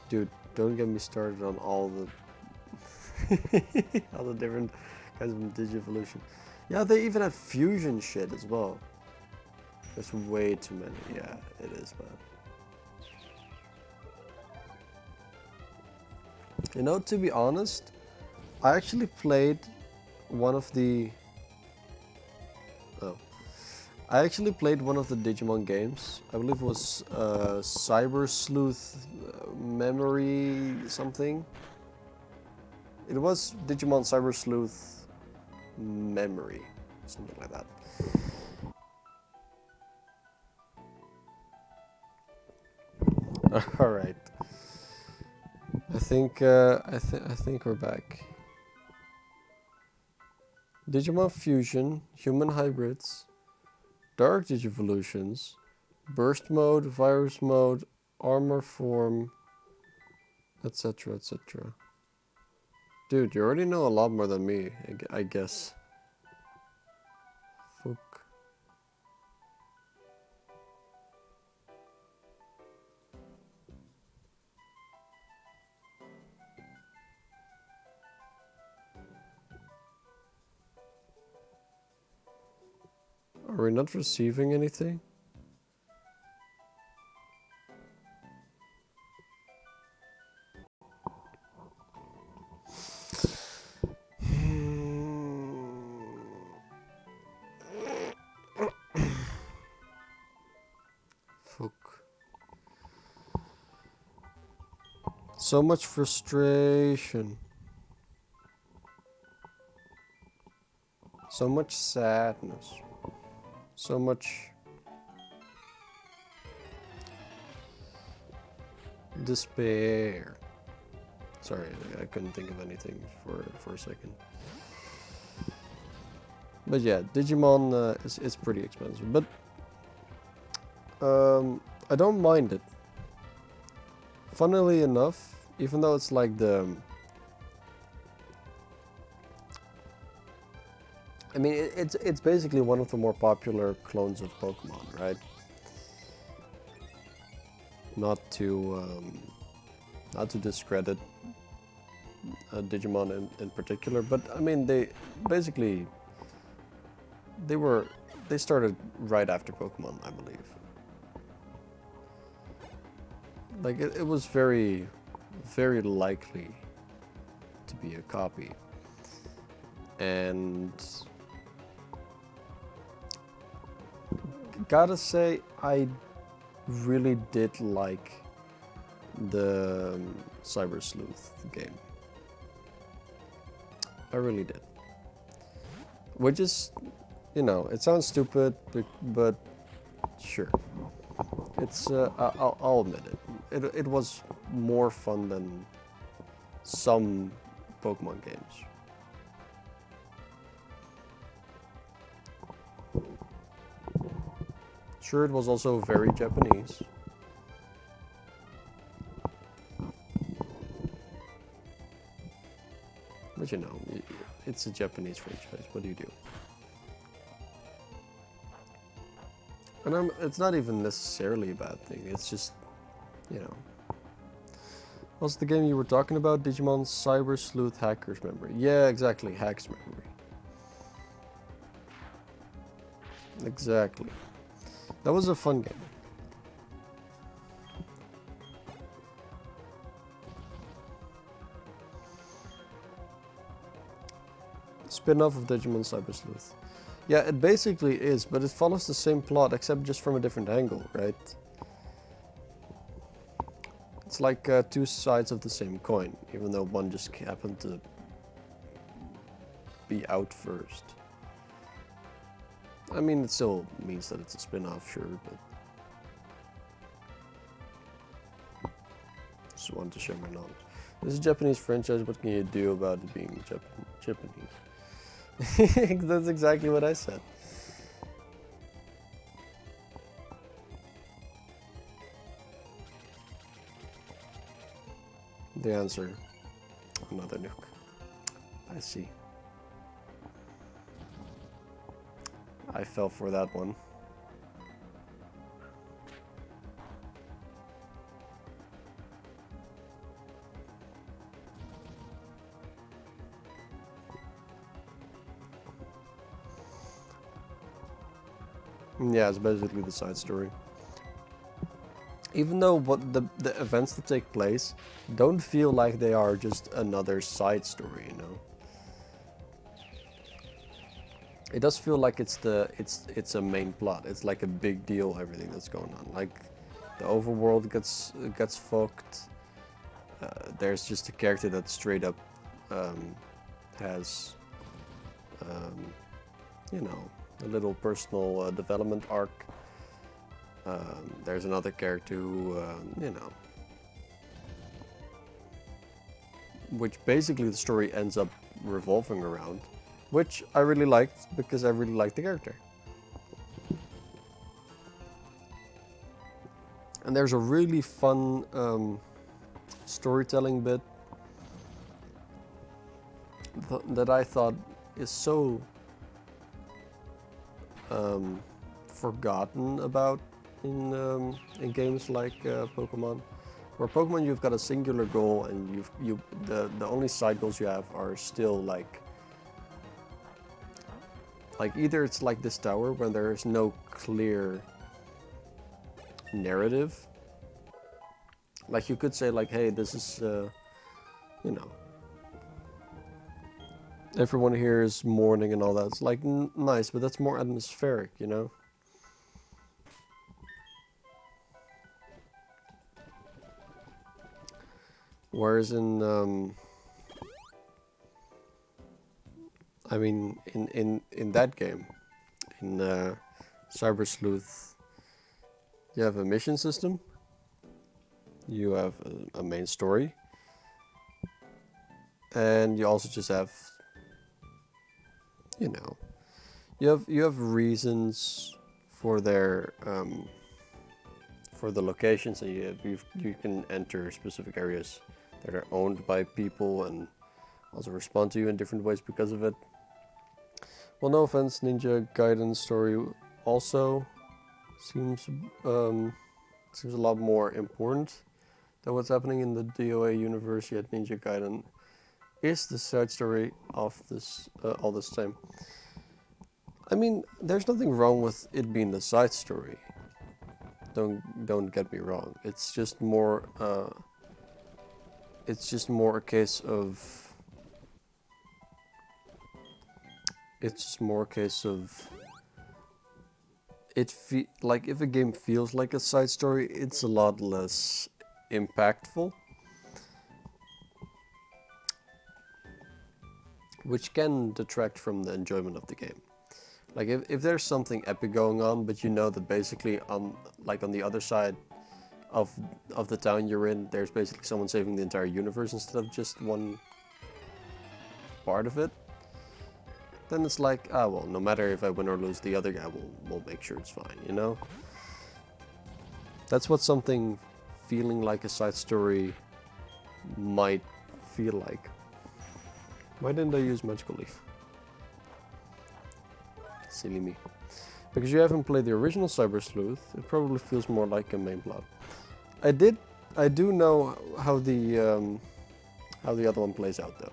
Dude, don't get me started on all the all the different kinds of Digivolution. Yeah, they even have fusion shit as well. There's way too many. Yeah, it is, man. You know, to be honest, I actually played one of the... Oh. I actually played one of the Digimon games. I believe it was Cyber Sleuth Memory something. It was Digimon Cyber Sleuth Memory. Something like that. All right. I think we're back. Digimon Fusion, Human Hybrids, Dark Digivolutions, Burst Mode, Virus Mode, Armor Form, etc, etc. Dude, you already know a lot more than me, I guess. Fuck. Are we not receiving anything? Fuck. So much frustration. So much sadness. So much despair. Sorry, I couldn't think of anything for a second. But yeah, Digimon is pretty expensive, but I don't mind it. Funnily enough, even though it's like I mean, it's basically one of the more popular clones of Pokemon, right? Not to discredit Digimon in particular, but I mean, they basically they started right after Pokemon, I believe. Like it was very likely to be a copy, and gotta say, I really did like the Cyber Sleuth game. I really did. Which is, you know, it sounds stupid, but sure. It's, I'll admit it. It was more fun than some Pokemon games. Sure, it was also very Japanese. But you know, it's a Japanese franchise. What do you do? And it's not even necessarily a bad thing. It's just, you know. What's the game you were talking about? Digimon Cyber Sleuth Hacker's Memory. Yeah, exactly. Hack's Memory. Exactly. That was a fun game. Spin-off of Digimon Cyber Sleuth. Yeah, it basically is, but it follows the same plot except just from a different angle, right? It's like two sides of the same coin, even though one just happened to be out first. I mean, it still means that it's a spin-off, sure, but just wanted to share my knowledge. This is a Japanese franchise, what can you do about it being Japanese? That's exactly what I said. The answer, another nuke. I see. I fell for that one. Yeah, it's basically the side story. Even though what the events that take place don't feel like they are just another side story, you know. It does feel like it's a main plot. It's like a big deal, everything that's going on. Like the overworld gets fucked. There's just a character that straight up has you know, a little personal development arc. There's another character who, you know, which basically the story ends up revolving around, which I really liked because I really liked the character. And there's a really fun storytelling bit that I thought is so forgotten about in games like Pokemon, where Pokemon you've got a singular goal and the only side goals you have are still like either it's like this tower where there is no clear narrative. Like you could say like, hey, this is you know, everyone here is mourning and all that. It's like nice, but that's more atmospheric, you know. Whereas in I mean in that game, in Cyber Sleuth, you have a mission system, you have a main story, and you also just have, you know, you have reasons for their for the locations, and you can enter specific areas that are owned by people and also respond to you in different ways because of it. Well, no offense, Ninja Gaiden story also seems a lot more important than what's happening in the DOA universe. Yet Ninja Gaiden is the side story of this all this time. I mean, there's nothing wrong with it being the side story. Don't get me wrong. It's just more a case of. It's just more a case of. Like if a game feels like a side story, it's a lot less impactful, which can detract from the enjoyment of the game. Like if there's something epic going on, but you know that basically on the other side of the town you're in, there's basically someone saving the entire universe instead of just one part of it, then it's like, ah well, no matter if I win or lose, the other guy will make sure it's fine, you know? That's what something feeling like a side story might feel like. Why didn't I use Magical Leaf? Silly me. Because you haven't played the original Cyber Sleuth, it probably feels more like a main plot. I do know how the other one plays out though.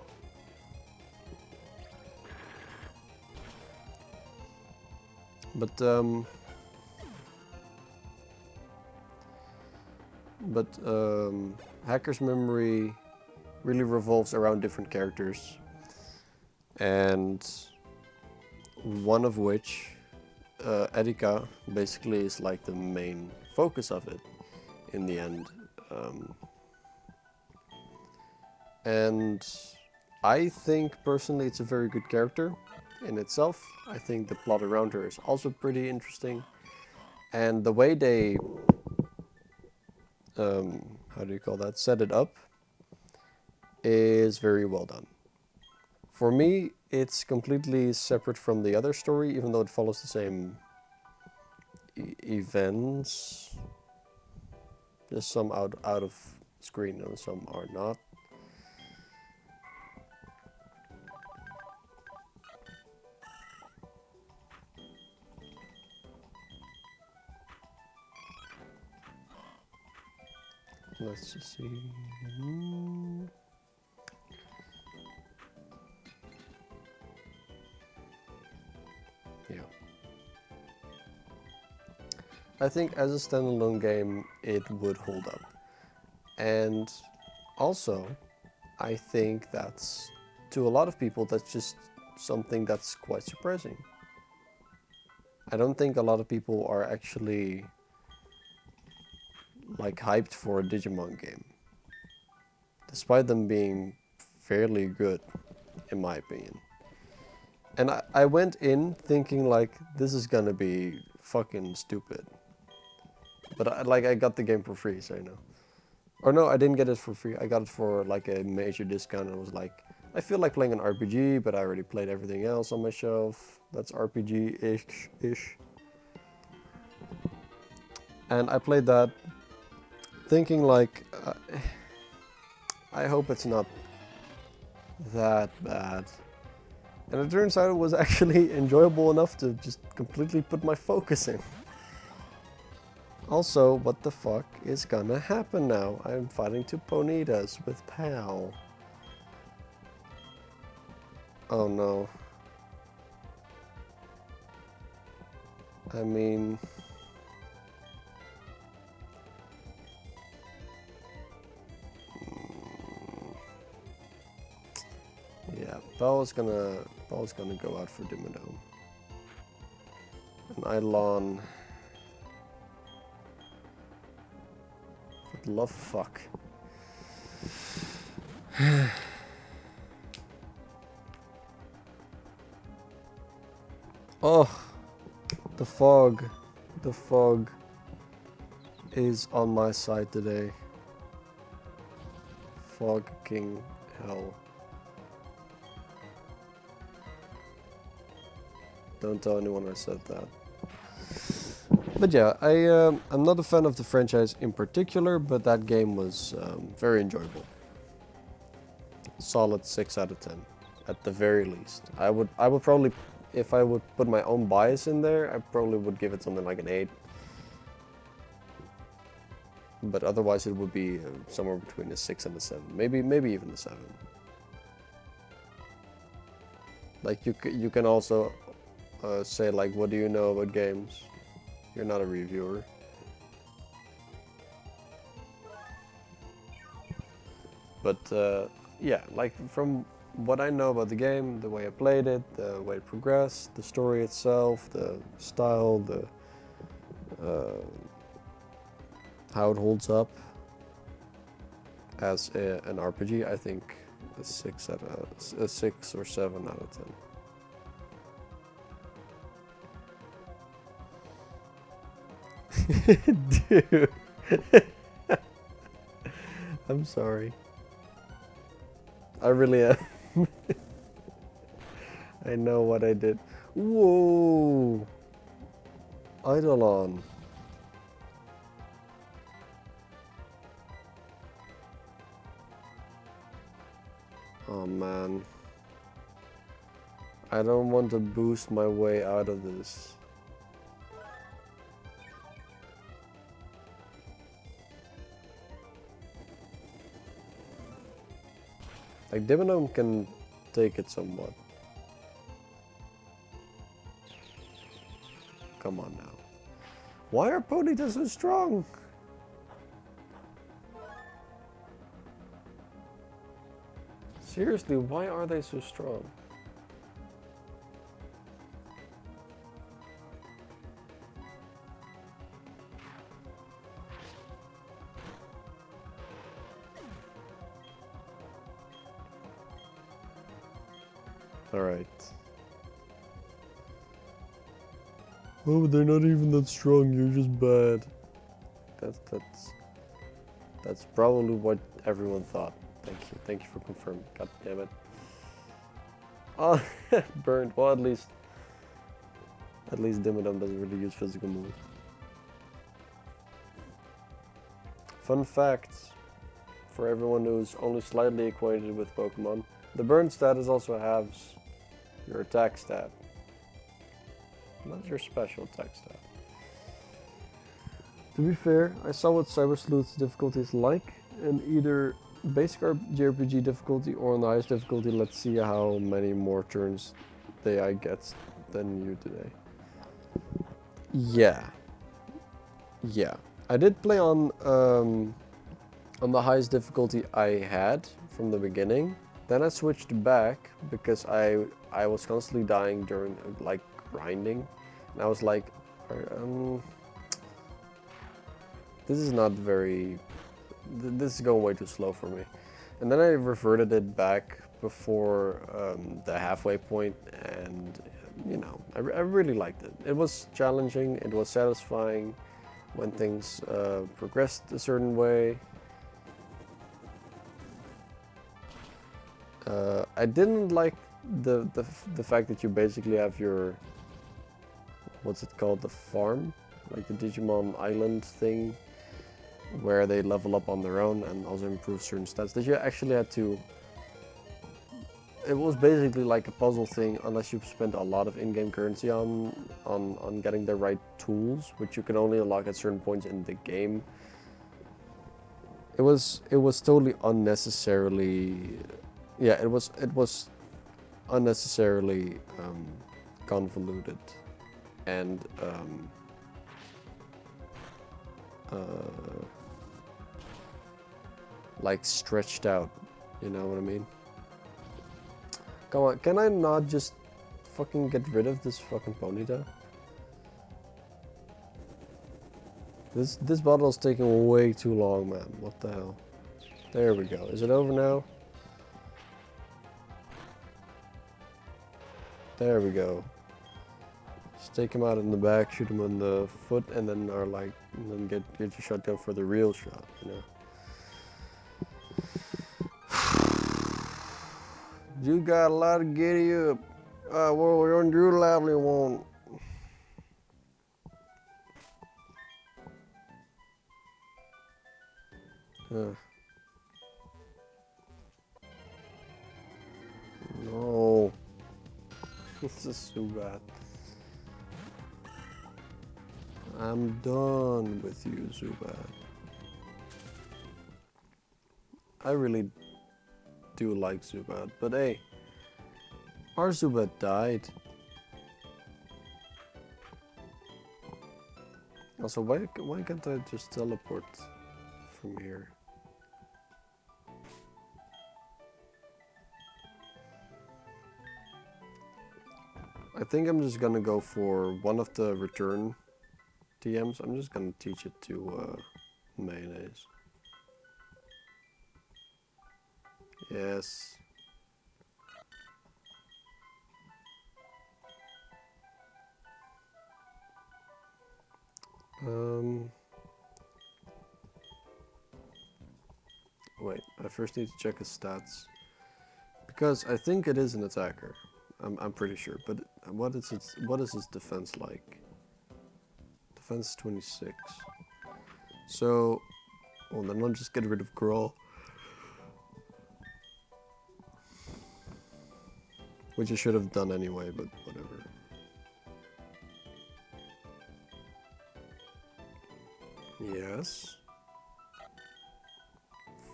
But Hacker's Memory really revolves around different characters. and one of which, Erika, basically is like the main focus of it in the end. And I think personally it's a very good character in itself. I think the plot around her is also pretty interesting. And the way they, how do you call that, set it up is very well done. For me, it's completely separate from the other story, even though it follows the same events. There's some out of screen and some are not. Let's just see. Yeah. I think as a standalone game, it would hold up. And also, I think that's, to a lot of people, that's just something that's quite surprising. I don't think a lot of people are actually like hyped for a Digimon game, despite them being fairly good, in my opinion. And I went in thinking like, this is gonna be fucking stupid. But I got the game for free, so you know. Or no, I didn't get it for free. I got it for like a major discount, and it was like, I feel like playing an RPG, but I already played everything else on my shelf. That's RPG-ish. And I played that thinking like, I hope it's not that bad. And it turns out it was actually enjoyable enough to just completely put my focus in. Also, what the fuck is gonna happen now? I'm fighting two Ponytas with Pal. Oh no. I mean... yeah, Pal was gonna go out for Dimmadome. And Eidolon... for the love of fuck. Oh, the fog is on my side today. Fog King Hell. Don't tell anyone I said that. But yeah, I'm not a fan of the franchise in particular, but that game was very enjoyable. Solid 6 out of 10, at the very least. I would probably, if I would put my own bias in there, I probably would give it something like an 8. But otherwise it would be somewhere between a 6 and a 7. Maybe even a 7. Like you can also say like, what do you know about games? You're not a reviewer. But yeah, like from what I know about the game, the way I played it, the way it progressed, the story itself, the style, the how it holds up as an RPG, I think a 6 or 7 out of 10. Dude. I'm sorry. I really am. I know what I did. Whoa! Eidolon. Oh man. I don't want to boost my way out of this. Like, Dimmadome can take it somewhat. Come on now. Why are Ponyta so strong? Seriously, why are they so strong? Alright. Oh, they're not even that strong, you're just bad. That's probably what everyone thought. Thank you for confirming. God damn it. Oh, burned. Well, at least Dimmadome doesn't really use physical moves. Fun fact for everyone who's only slightly acquainted with Pokemon: the burn status also halves your attack stat, not your special attack stat. To be fair, I saw what Cyber Sleuth's difficulty is like, and either basic JRPG difficulty or on the highest difficulty. Let's see how many more turns the AI gets than you today. Yeah. I did play on the highest difficulty I had from the beginning. Then I switched back because I was constantly dying during like grinding, and I was like, this is not very. This is going way too slow for me. And then I reverted it back before the halfway point, and you know, I really liked it. It was challenging. It was satisfying when things progressed a certain way. I didn't like the fact that you basically have your, what's it called, the farm, like the Digimon Island thing, where they level up on their own and also improve certain stats. That you actually had to. It was basically like a puzzle thing, unless you've spent a lot of in-game currency on getting the right tools, which you can only unlock at certain points in the game. It was totally unnecessarily. Yeah, it was unnecessarily convoluted and like stretched out, you know what I mean? Come on, can I not just fucking get rid of this fucking Ponyta? This bottle is taking way too long, man. What the hell? There we go. Is it over now? There we go. Just take him out in the back, shoot him on the foot, and then get your shotgun for the real shot, you know. You got a lot of giddy up. Well, we're on your lively one. No. This is so bad. I'm done with you, Zubat. I really do like Zubat, but hey, our Zubat died. Also, why can't I just teleport from here? I think I'm just gonna go for one of the return TMs. I'm just gonna teach it to Mayonnaise. Yes. Wait, I first need to check his stats. Because I think it is an attacker. I'm pretty sure, but what is his defense like? Defense 26. So, well, then I'll just get rid of Grawl. Which I should have done anyway, but whatever. Yes.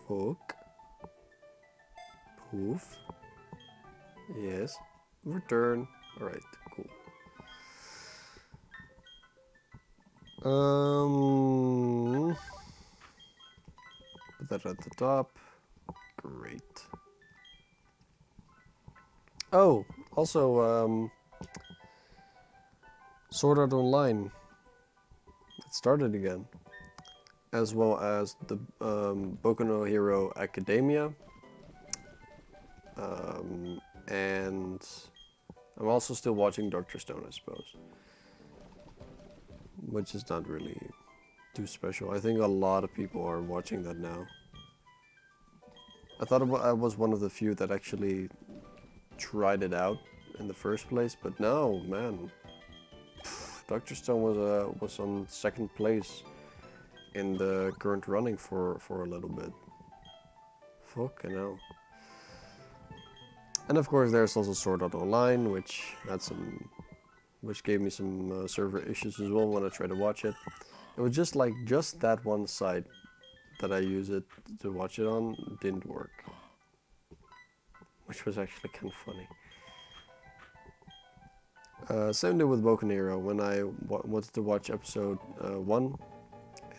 Fuck. Poof. Yes. Return. Alright, cool. Put that at the top. Great. Oh, also, Sword Art Online. It started again. As well as the Boku no Hero Academia. and I'm also still watching Dr. Stone, I suppose. Which is not really too special. I think a lot of people are watching that now. I thought I was one of the few that actually tried it out in the first place, but no, man. Dr. Stone was on second place in the current running for a little bit. Fucking hell. And of course there's also Sword Art Online, which gave me some server issues as well when I tried to watch it. It was just that one site that I use it to watch it on didn't work. Which was actually kind of funny. Same day with Boku no Hero. When I wanted to watch episode 1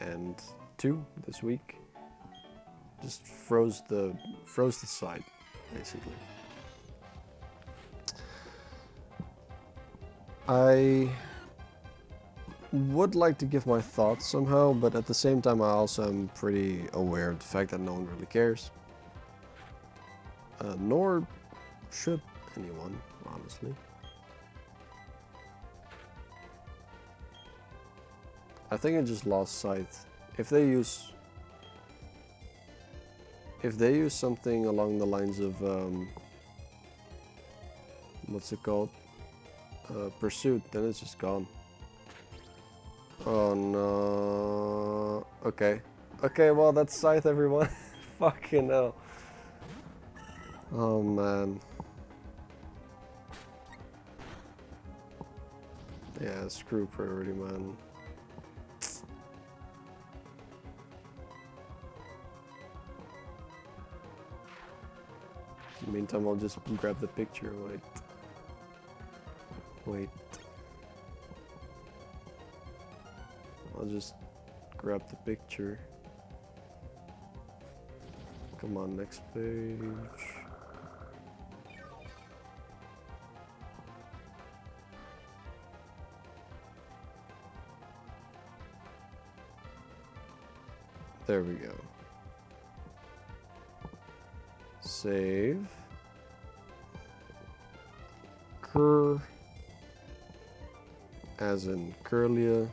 and 2 this week, just froze the site, basically. I would like to give my thoughts somehow, but at the same time I also am pretty aware of the fact that no one really cares. Nor should anyone, honestly. I think I just lost sight. If they use something along the lines of what's it called? Pursuit, then it's just gone. Oh no. Okay. Okay, well that's Scythe, everyone. Fucking hell. Oh man. Yeah, screw priority, man. In the meantime, I'll just grab the picture. Wait. I'll just grab the picture. Come on, next page. There we go. Save. Cur. As in Curlia.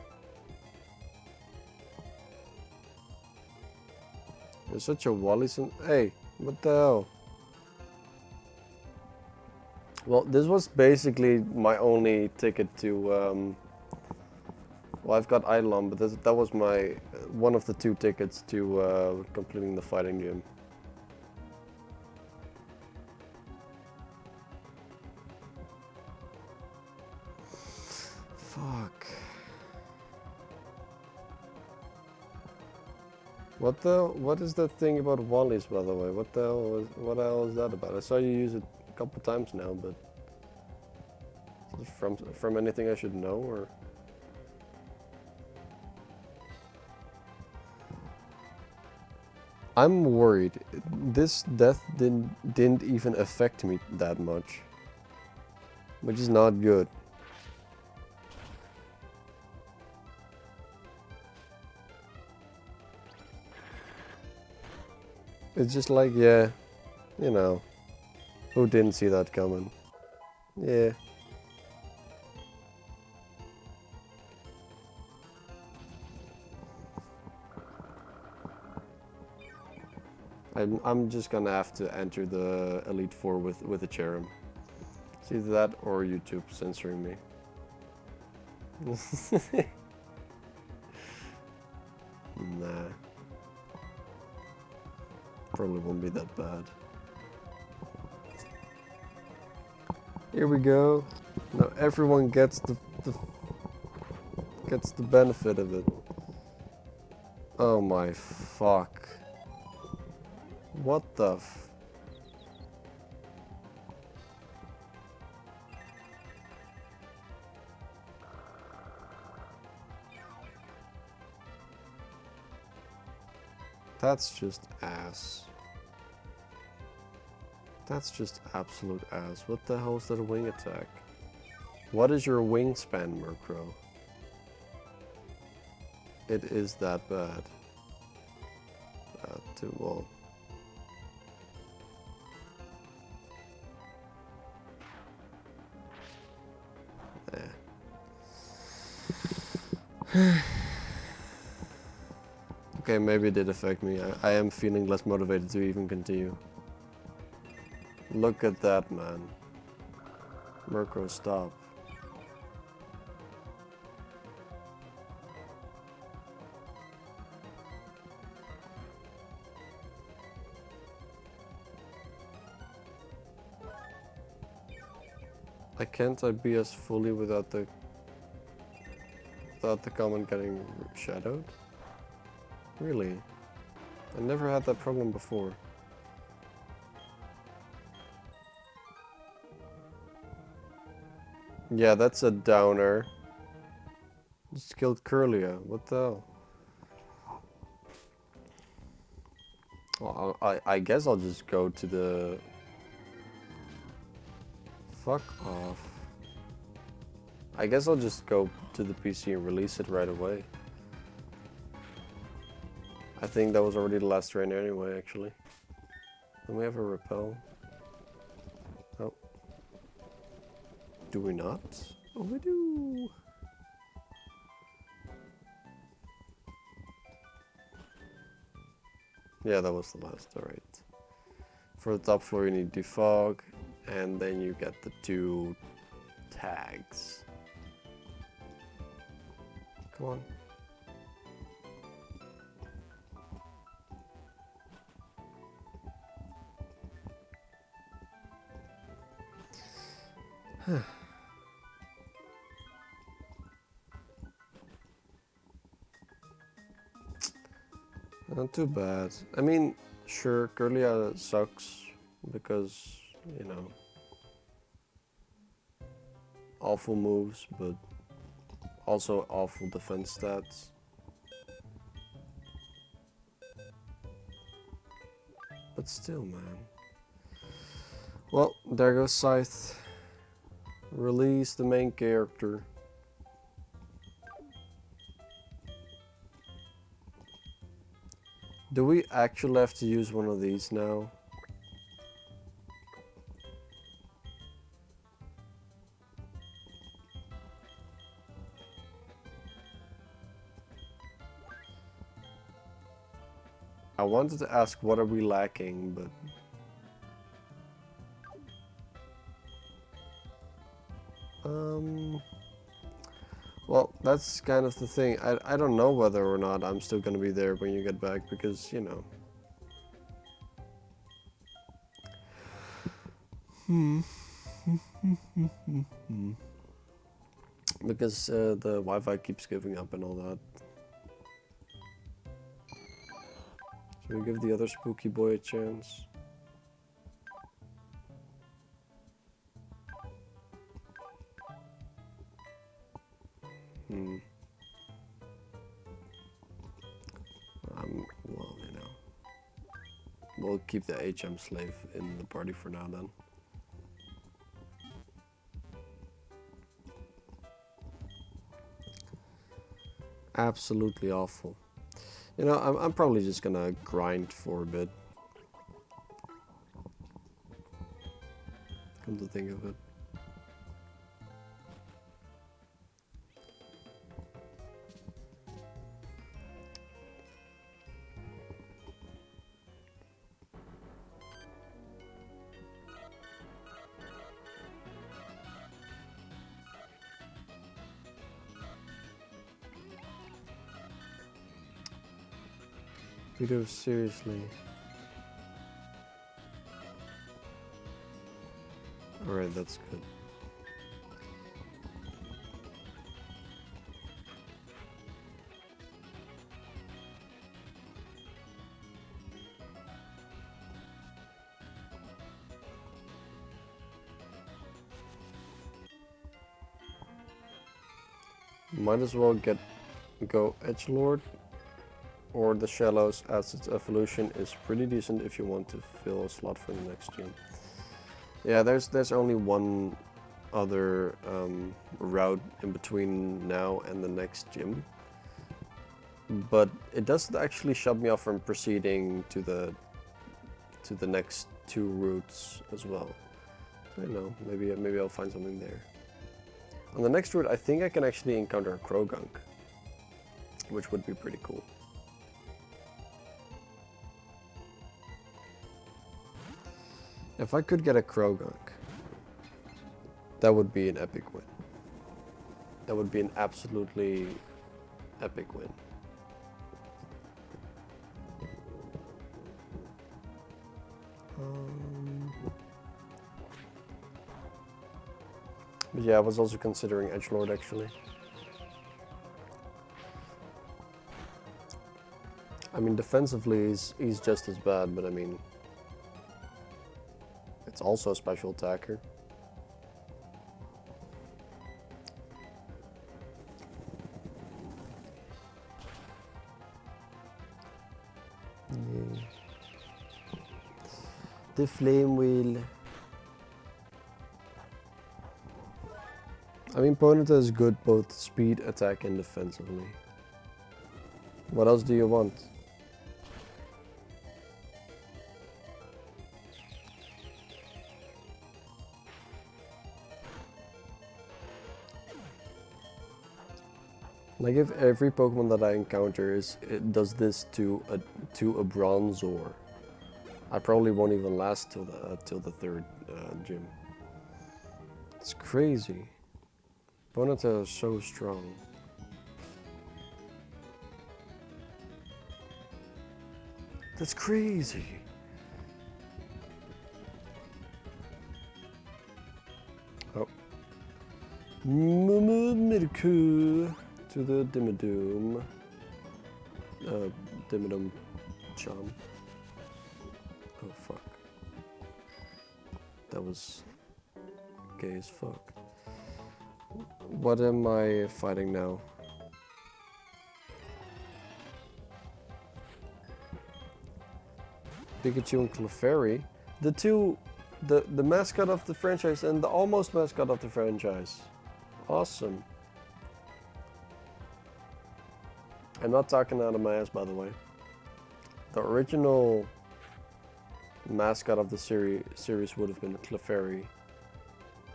You're such a Wallison. Hey, what the hell? Well, this was basically my only ticket to. Well, I've got Eidolon, but that was my one of the 2 tickets to completing the fighting gym. Fuck. What is that thing about Wally's, by the way? What the hell is that about? I saw you use it a couple times now, but is it from anything I should know, or? I'm worried. This death didn't even affect me that much, which is not good. It's just like, yeah, you know, who didn't see that coming? Yeah. I'm just gonna have to enter the Elite Four with a Cherub. It's either that or YouTube censoring me. Nah. Probably won't be that bad. Here we go. Now everyone gets the benefit of it. Oh my fuck. What the f... That's just ass. That's just absolute ass. What the hell is that wing attack? What is your wingspan, Murkrow? It is that bad. Too well. Okay, maybe it did affect me. I am feeling less motivated to even continue. Look at that, man. Mirko, stop. Can't I be as fully without the comment getting shadowed? Really? I never had that problem before. Yeah, that's a downer. Just killed Curlia. What the hell? Well, I guess I'll just go to the... Fuck off. I guess I'll just go to the PC and release it right away. I think that was already the last trainer anyway, actually. Then we have a repel. Oh. Do we not? Oh, we do. Yeah, that was the last, alright. For the top floor you need defog, and then you get the 2 tags. Come on. Not too bad. I mean, sure, Curlia sucks because, you know, awful moves, but also awful defense stats. But still, man. Well, there goes Scythe. Release the main character. Do we actually have to use one of these now? I wanted to ask what are we lacking, but... Well, that's kind of the thing. I don't know whether or not I'm still gonna be there when you get back, because, you know... Because the Wi-Fi keeps giving up and all that. Should we give the other spooky boy a chance? Well, you know. We'll keep the HM slave in the party for now then. Absolutely awful. You know, I'm probably just gonna grind for a bit. Come to think of it. Peter, seriously. Alright, that's good. Might as well go Edgelord or the Shallows, as its evolution is pretty decent if you want to fill a slot for the next gym. Yeah, there's only one other route in between now and the next gym, but it doesn't actually shut me off from proceeding to the next 2 routes as well. I don't know, maybe I'll find something there. On the next route, I think I can actually encounter a Krogunk. which would be pretty cool. If I could get a Krogunk, that would be an epic win. That would be an absolutely epic win. But yeah, I was also considering Edgelord actually. I mean, defensively he's just as bad, but I mean, it's also a special attacker. Yeah. The flame wheel. I mean, Ponyta is good both speed, attack, and defensively. What else do you want? Like if every Pokemon that I encounter does this to a Bronzor, I probably won't even last till the third gym. It's crazy. Ponyta is so strong. That's crazy. Oh. Miracle to the Dimmadum. Dimmadum Charm. Oh fuck. That was gay as fuck. What am I fighting now? Pikachu and Clefairy. The mascot of the franchise and the almost mascot of the franchise. Awesome. I'm not talking out of my ass, by the way. The original mascot of the series would have been Clefairy.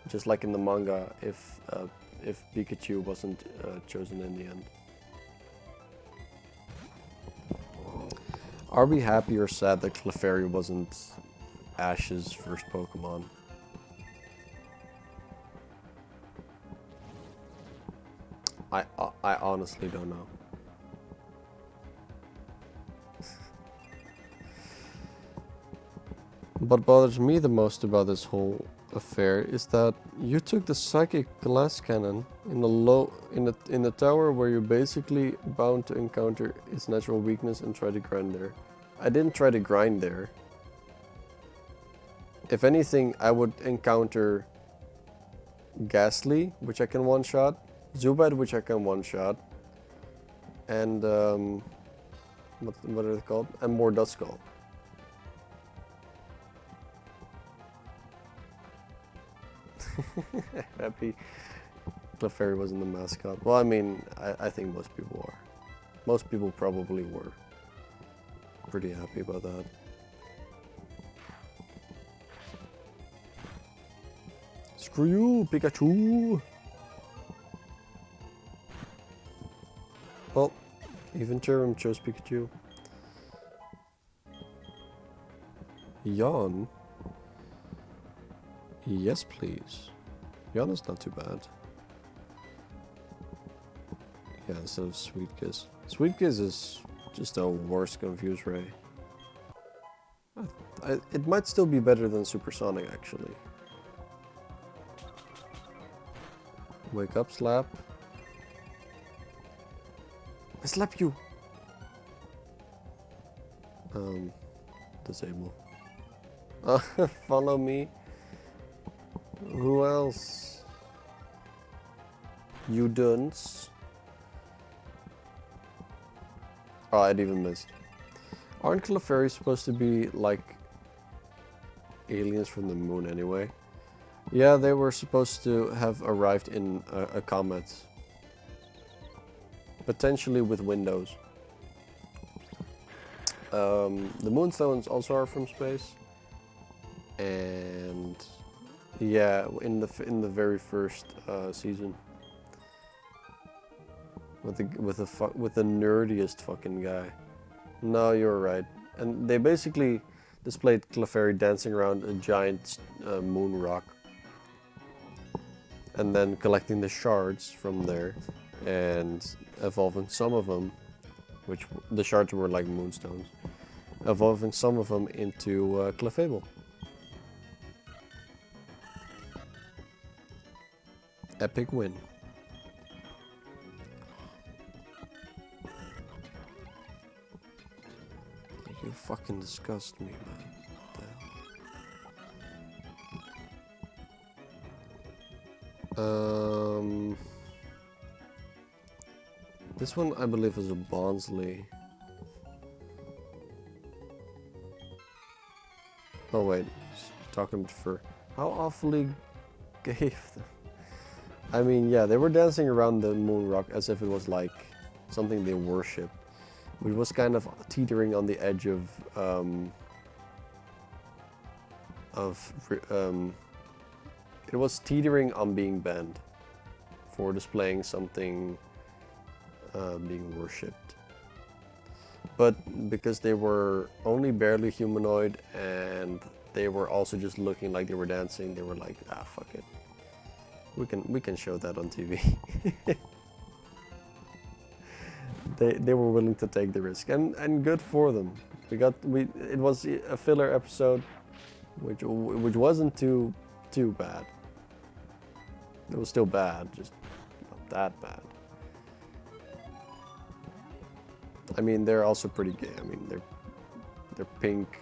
Just like in the manga, if Pikachu wasn't chosen in the end. Are we happy or sad that Clefairy wasn't Ash's first Pokemon? I honestly don't know. What bothers me the most about this whole affair is that you took the psychic glass cannon in the tower where you're basically bound to encounter its natural weakness and try to grind there. I didn't try to grind there. If anything, I would encounter Ghastly, which I can one-shot, Zubat, which I can one-shot, and what are they called? And more Duskull. Happy Clefairy wasn't the mascot. Well, I mean, I think most people are. Most people probably were pretty happy about that. Screw you, Pikachu! Well, even Cherim chose Pikachu. Yawn? Yes, please. Yawn is not too bad. Yeah, instead of Sweet Kiss. Sweet Kiss is just a worse Confuse Ray. It might still be better than Supersonic, actually. Wake up, slap. I slap you! Disable. Follow me. Who else? You dunce. Oh, I'd even missed. Aren't Clefairy supposed to be like aliens from the moon anyway? Yeah, they were supposed to have arrived in a comet. Potentially with windows. The Moonstones also are from space. And yeah, in the very first season. with the nerdiest fucking guy. No, you're right. And they basically displayed Clefairy dancing around a giant moon rock, and then collecting the shards from there, and evolving some of them, which the shards were like moonstones, evolving some of them into Clefable. Epic win. You fucking disgust me, man. What the hell? This one I believe is a Bonsley. Oh wait, talking for how awfully gave them. I mean, yeah, they were dancing around the moon rock as if it was like something they worship, which was kind of teetering on the edge of it was teetering on being banned for displaying something being worshipped. But because they were only barely humanoid and they were also just looking like they were dancing, they were like, ah, fuck it. We can show that on TV. They were willing to take the risk, and good for them. It was a filler episode, which wasn't too bad. It was still bad, just not that bad. I mean, they're also pretty gay. I mean, they're pink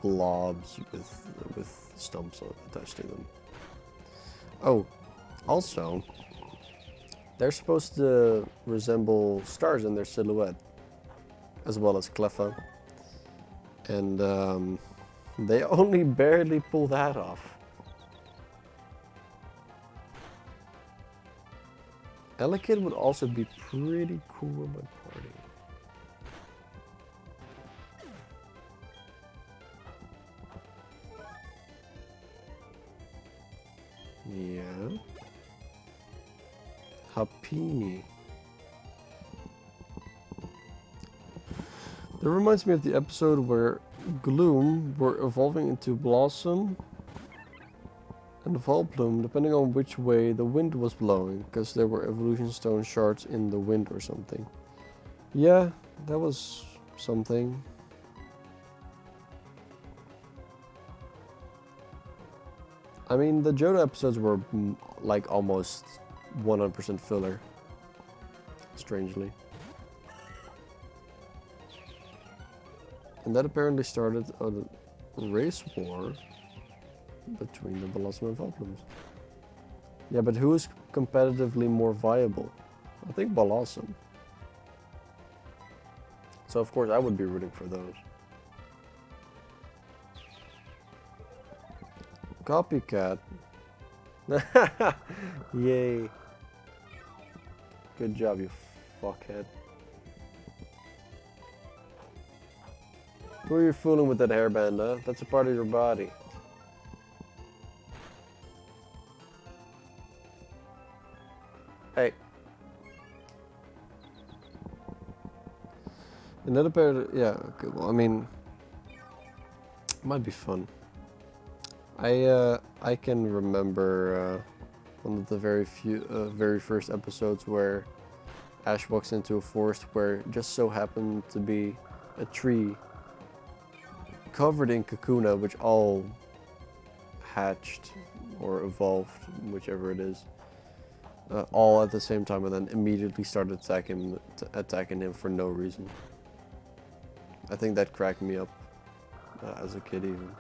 blobs with stumps attached to them. Oh, also, they're supposed to resemble stars in their silhouette, as well as Cleffa, and they only barely pull that off. Elekid would also be pretty cool in my party. Yeah. Happini. That reminds me of the episode where Gloom were evolving into Blossom and Volplume, depending on which way the wind was blowing, because there were evolution stone shards in the wind or something. Yeah, that was something. I mean, the Johto episodes were like almost 100% filler, strangely. And that apparently started a race war between the Blossom and Volplumes. Yeah, but who is competitively more viable? I think Blossom. So of course I would be rooting for those. Copycat. Yay. Good job, you fuckhead. Who are you fooling with that hairband, huh? That's a part of your body. Hey. Another pair, yeah, okay, well, I mean, it might be fun. I can remember one of the very first episodes where Ash walks into a forest where it just so happened to be a tree covered in Kakuna, which all hatched or evolved, whichever it is, all at the same time, and then immediately started attacking him for no reason. I think that cracked me up as a kid even.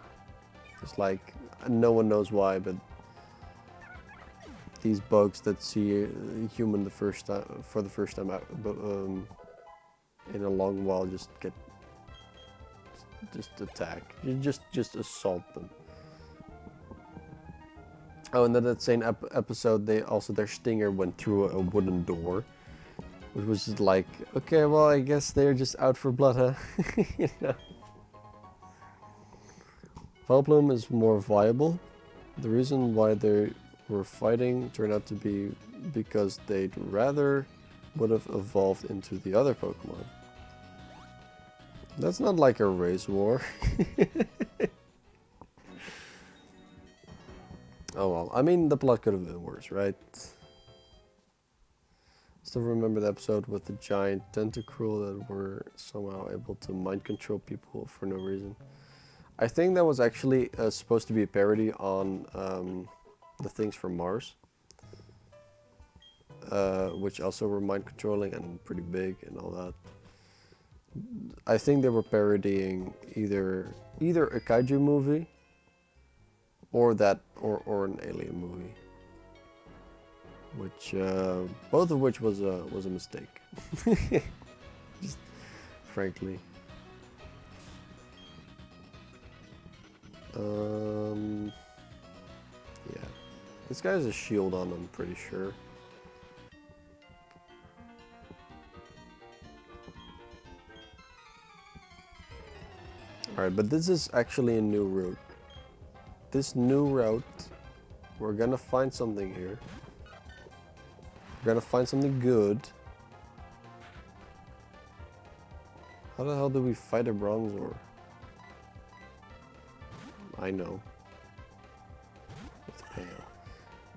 It's like, no one knows why, but these bugs that see a human for the first time out, in a long while just attack. You just assault them. Oh, and then that same episode, their stinger went through a wooden door, which was just like, okay, well, I guess they're just out for blood, huh? You know. Volplume is more viable. The reason why they were fighting turned out to be because they'd rather would have evolved into the other Pokemon. That's not like a race war. Oh well, I mean the plot could have been worse, right? Still remember the episode with the giant tentacruel that were somehow able to mind control people for no reason. I think that was actually supposed to be a parody on the things from Mars. Which also were mind controlling and pretty big and all that. I think they were parodying either a kaiju movie or or an alien movie, which both of which was a mistake. Just frankly. Yeah, this guy has a shield on, I'm pretty sure. Alright, but this is actually a new route. This new route, we're gonna find something here. We're gonna find something good. How the hell do we fight a Bronzor? I know. It's pale.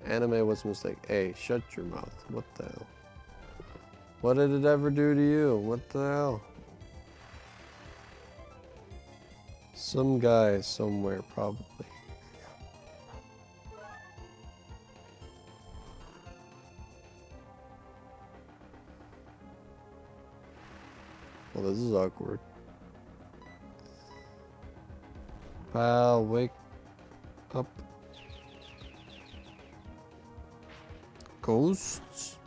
Anime was a mistake. Hey, shut your mouth. What the hell? What did it ever do to you? What the hell? Some guy somewhere, probably. Well, this is awkward. Pal, wake up. Ghosts?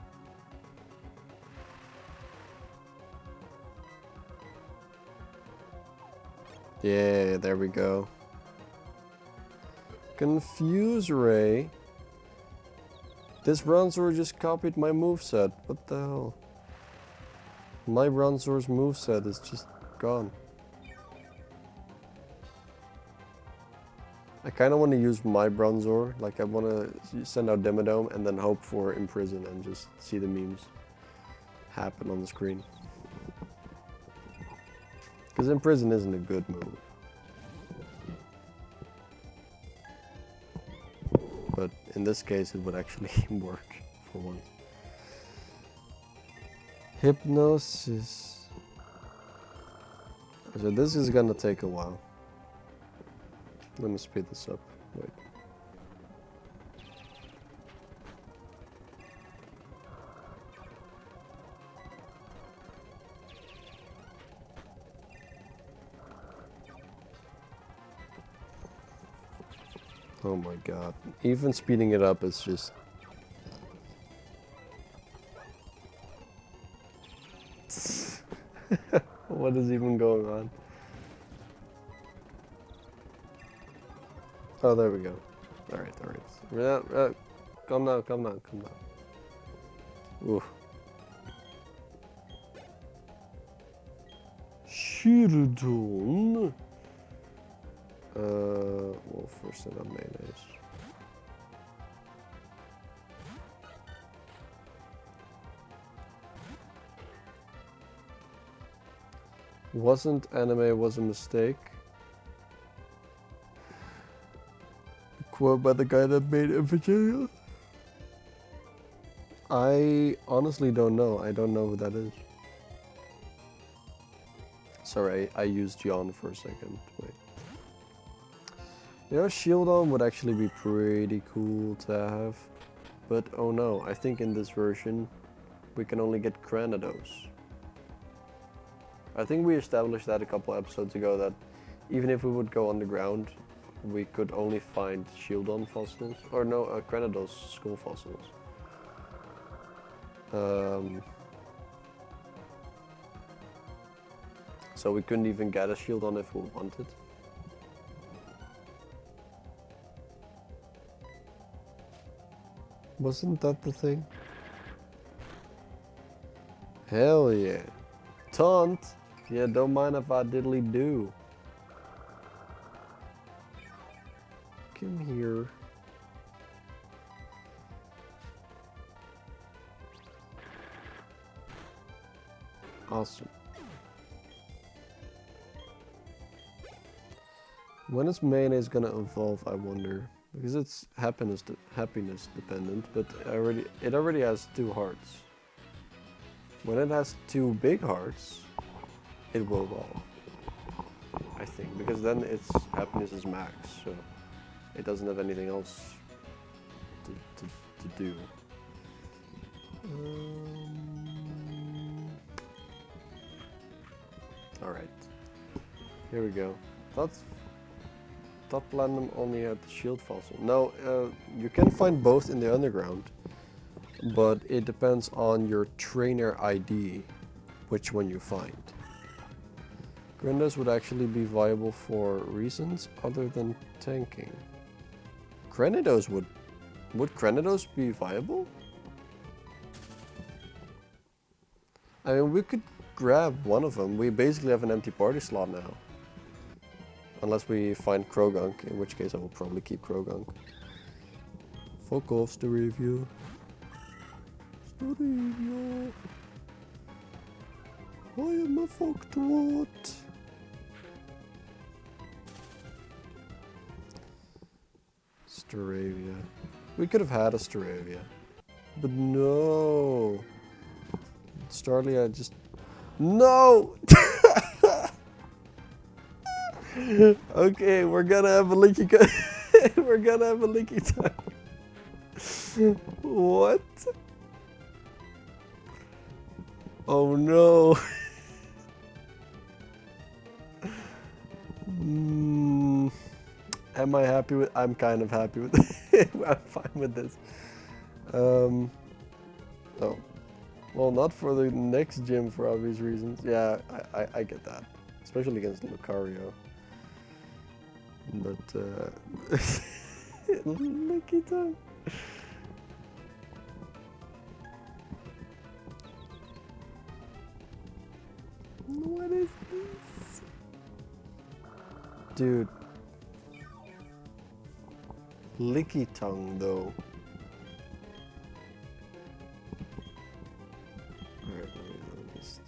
Yeah, there we go. Confuse Ray. This Bronzor just copied my moveset. What the hell? My Bronzor's moveset is just gone. I kind of want to use my Bronzor. Like, I want to send out Demodome and then hope for Imprison and just see the memes happen on the screen. Because Imprison isn't a good move. But in this case, it would actually work for once. Hypnosis. So this is gonna take a while. Let me speed this up. Wait. Oh my god. Even speeding it up is just... What is even going on? Oh, there we go. Alright, alright. Calm down, calm down, calm down. Ooh. Shirodon. Well, first set up mayonnaise. Wasn't anime was a mistake. Quote by the guy that made Evangelion. I honestly don't know. I don't know who that is. Sorry, I used yawn for a second. Wait. You know, Shieldon would actually be pretty cool to have. But oh no, I think in this version we can only get Granados. I think we established that a couple episodes ago, that even if we would go underground, we could only find Shieldon fossils. Or no, Granados skull fossils. So we couldn't even get a Shieldon if we wanted. Wasn't that the thing? Hell yeah. Taunt? Yeah, don't mind if I diddly do. Come here. Awesome. When is mayonnaise gonna evolve, I wonder? Because it's happiness dependent, but it already has 2 hearts. When it has 2 big hearts, it will evolve. I think, because then its happiness is max, so it doesn't have anything else to do. Alright. Here we go. Thought Platinum only had the shield fossil. No, you can find both in the underground, but it depends on your trainer ID, which one you find. Grendos would actually be viable for reasons other than tanking. Grenados would Grenados be viable? I mean, we could grab one of them. We basically have an empty party slot now. Unless we find Krogunk, in which case I will probably keep Krogunk. Fuck off, Staravia. Staravia. I am a fucktwat. Staravia. We could have had a Staravia. But no. Starly, I just... No! Okay, we're gonna have a leaky we're gonna have a leaky tongue. What? Oh no. Am I happy with? I'm kind of happy with it. I'm fine with this. Oh. Well, not for the next gym for obvious reasons. Yeah, I get that. Especially against Lucario. But, Licky tongue. What is this? Dude. Licky tongue, though. Alright, let me just...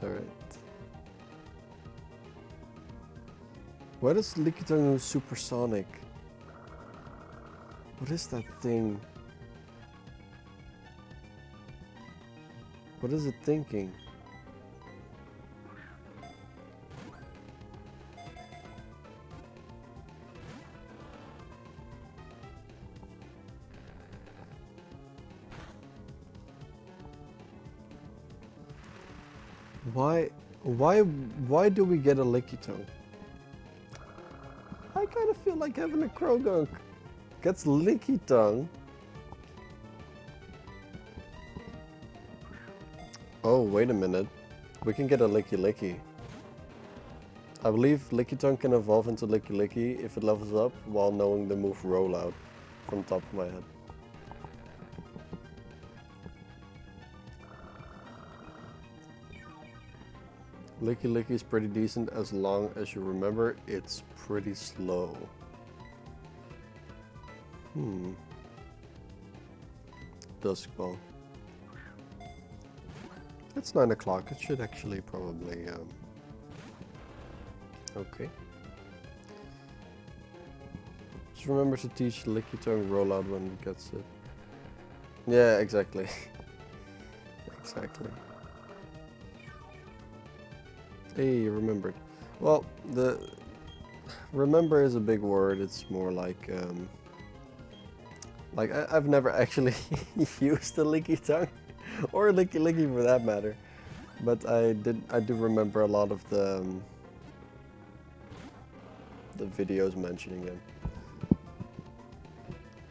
Alright. What is Licky tongue supersonic? What is that thing? What is it thinking? Why do we get a Licky tongue? I kind of feel like having a Krogunk. Gets Licky tongue. Oh, wait a minute. We can get a Licky. I believe Licky tongue can evolve into Licky if it levels up while knowing the move rollout from the top of my head. Licky is pretty decent as long as you remember it's pretty slow. Duskball. It's 9 o'clock. It should actually probably okay. Just remember to teach Licky tongue rollout when it gets it. Yeah, exactly. Exactly. Hey, you remembered. Well, the remember is a big word. It's more like I've never actually used a Licky tongue or a Licky for that matter, but I do remember a lot of the videos mentioning him.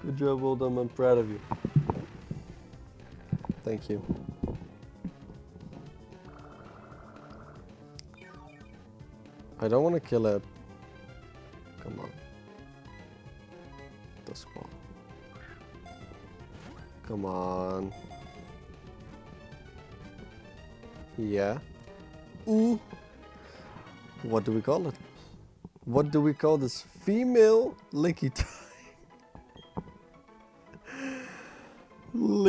Good job, well done. I'm proud of you. Thank you. I don't want to kill it. Come on. The squall. Come on. Yeah. Ooh. What do we call it? What do we call this? Female Licky tongue.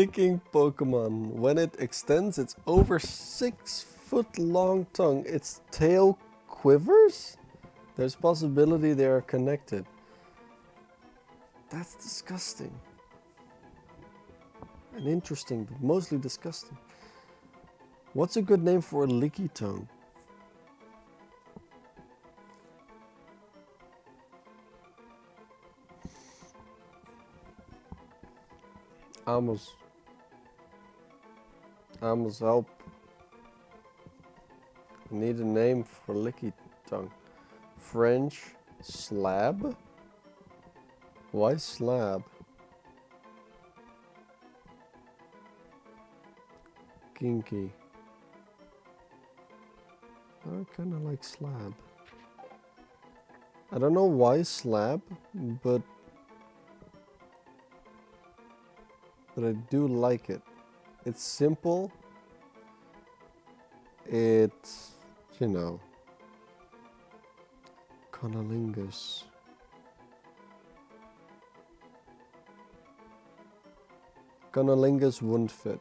licking Pokemon. When it extends its over 6-foot long tongue, its tail quivers? There's possibility they are connected. That's disgusting. And interesting, but mostly disgusting. What's a good name for a licky tongue? Amos, help. I need a name for licky tongue. French slab? Why slab? Kinky. I kind of like slab. I don't know why slab, but I do like it. It's simple. It's, you know, conolingus. Conolingus wouldn't fit.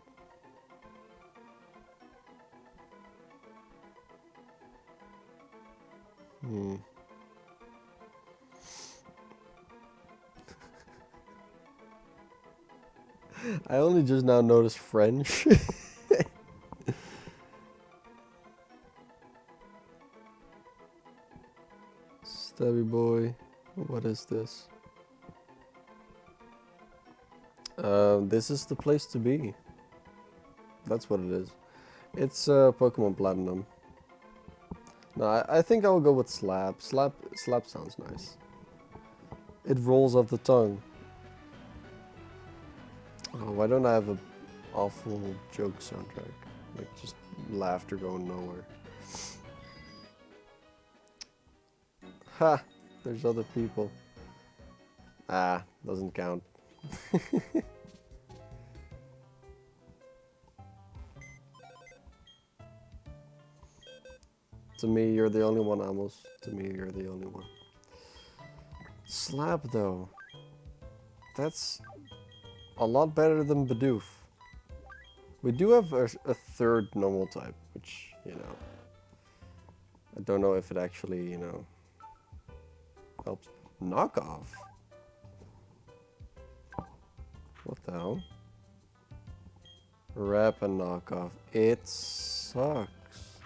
I only just now noticed French. Stabby boy. What is this? This is the place to be. That's what it is. It's Pokemon Platinum. No, I think I'll go with Slap. Slap sounds nice. It rolls off the tongue. Oh, why don't I have an awful joke soundtrack? Like just laughter going nowhere. Ha! There's other people. Ah, doesn't count. To me, you're the only one, Amos. To me, you're the only one. Slap, though. That's a lot better than Bidoof. We do have a third normal type, which, you know, I don't know if it actually, you know, helps. Knockoff? What the hell? Rap and knockoff. It sucks.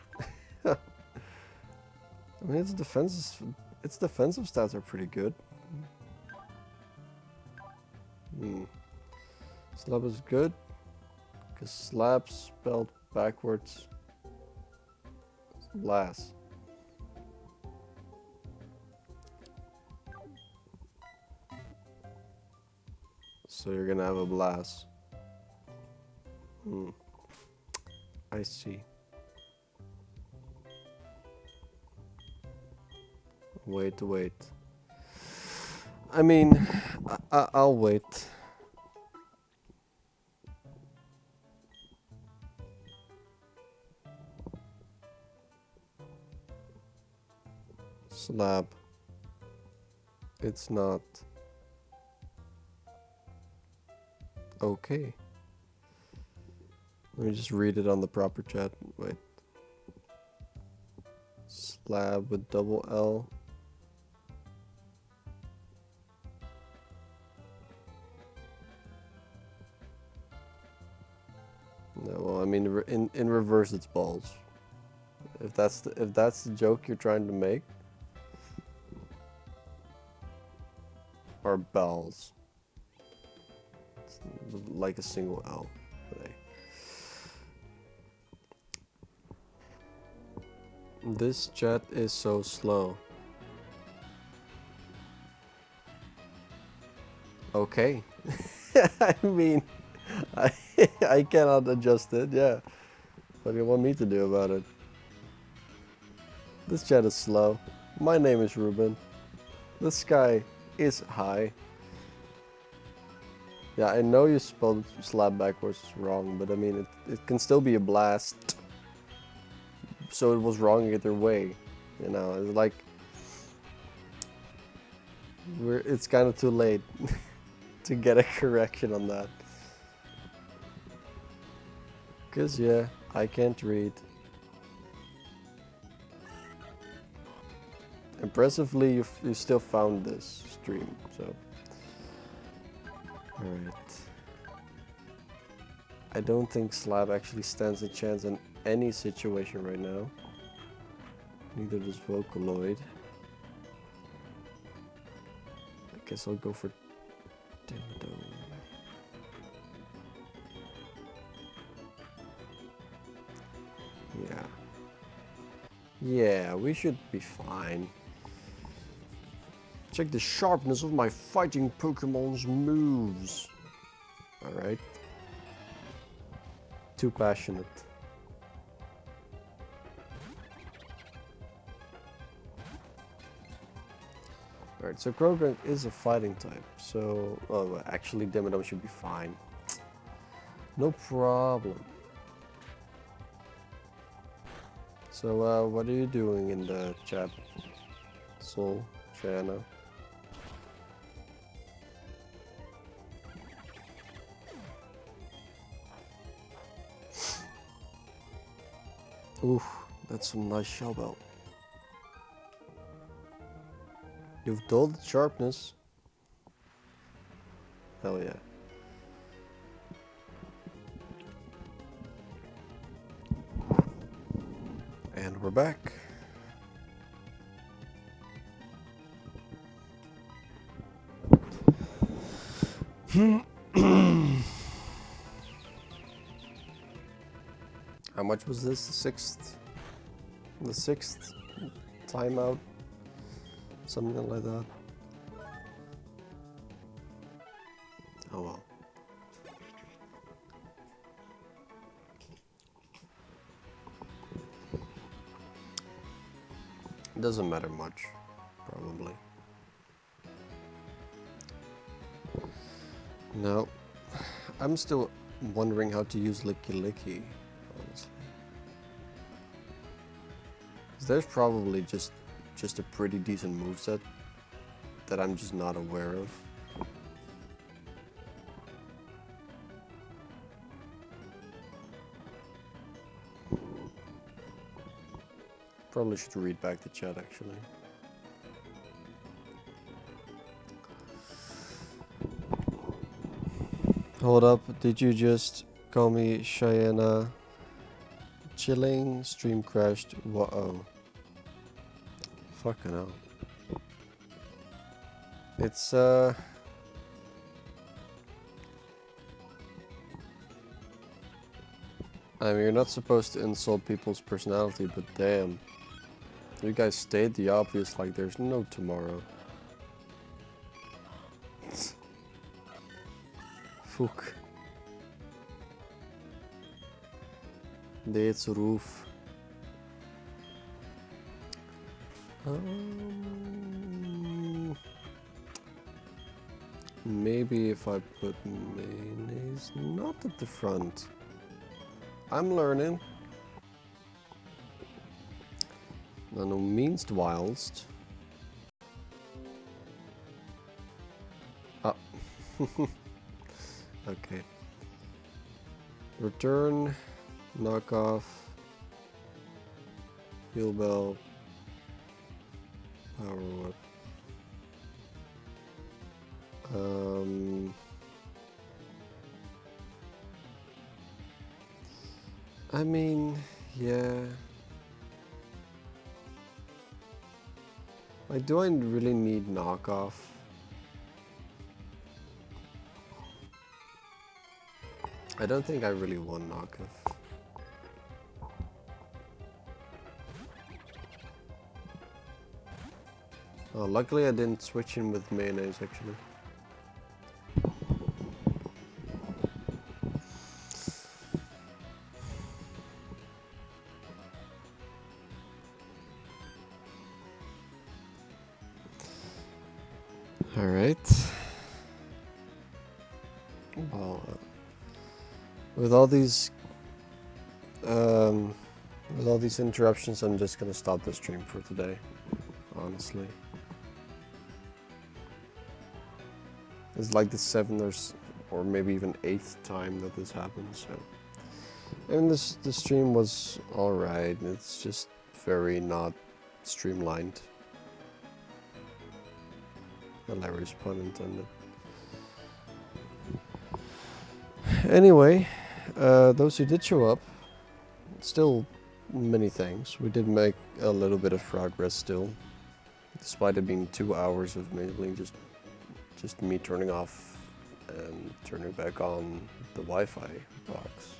I mean, its defensive stats are pretty good. Slap is good, because slap spelled backwards. Blast. So you're gonna have a blast. I see. Wait. I mean, I'll wait. Slab. It's not. Okay. Let me just read it on the proper chat. Wait. Slab with double L. No, well, I mean, in reverse, it's balls. If that's the joke you're trying to make, or bells, it's like a single L. This chat is so slow. Okay. I mean, I cannot adjust it, yeah. What do you want me to do about it? This chat is slow. My name is Ruben. The sky is high. Yeah, I know you spelled slab backwards wrong, but I mean, it can still be a blast. So it was wrong either way. You know, it's like... it's kind of too late to get a correction on that. Cause yeah, I can't read. Impressively, you still found this stream, so. Alright. I don't think Slab actually stands a chance in any situation right now. Neither does Vocaloid. I guess I'll go for Dimmadome. Yeah. Yeah, we should be fine. Check the sharpness of my fighting Pokemon's moves. Alright. Too passionate. Alright, so Croagunk is a fighting type, so... well, actually Dimmadome should be fine. No problem. So, what are you doing in the chat? Soul, Shayna? Oof, that's some nice shell belt. You've dulled its sharpness. Hell yeah. And we're back. How much was this? The sixth timeout? Something like that. Oh well. It doesn't matter much, probably. No. I'm still wondering how to use Licky Licky, honestly. There's probably just a pretty decent moveset that I'm just not aware of. Probably should read back the chat, actually. Hold up, did you just call me Cheyenne? Chilling, stream crashed, whoa. Fucking hell. It's, I mean, you're not supposed to insult people's personality, but damn. You guys state the obvious like there's no tomorrow. Fuck. Deze roof. Maybe if I put mayonnaise not at the front. I'm learning. No means whilst. Ah. Okay. Return, knock off, heal bell, power whip. I mean, yeah. Like, do I really need knockoff? I don't think I really want knockoff. Oh, luckily I didn't switch in with mayonnaise, actually. Alright. Well, with all these interruptions, I'm just gonna stop the stream for today, honestly. It's like the 7th or maybe even 8th time that this happens, so And the stream was alright. It's just very not streamlined. Hilarious pun intended. Anyway, those who did show up, still many thanks. We did make a little bit of progress still, despite it being 2 hours of mainly just me turning off and turning back on the Wi-Fi box.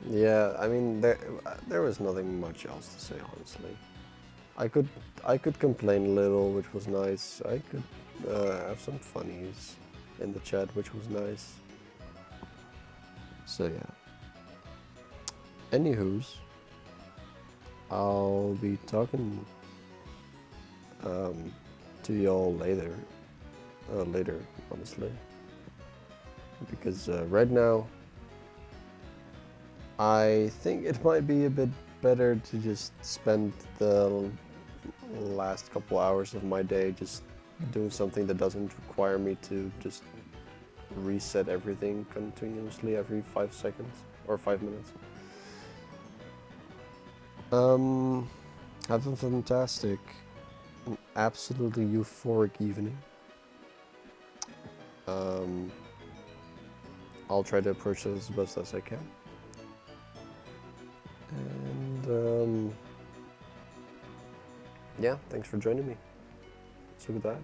Yeah, I mean there was nothing much else to say, honestly. I could complain a little, which was nice. I could have some funnies in the chat, which was nice. So yeah. Anywho's, I'll be talking to y'all later. Later, honestly, because right now I think it might be a bit better to just spend the last couple hours of my day just doing something that doesn't require me to just reset everything continuously every 5 seconds or 5 minutes. Have a fantastic, an absolutely euphoric evening. I'll try to approach it as best as I can. And yeah, thanks for joining me. So with that.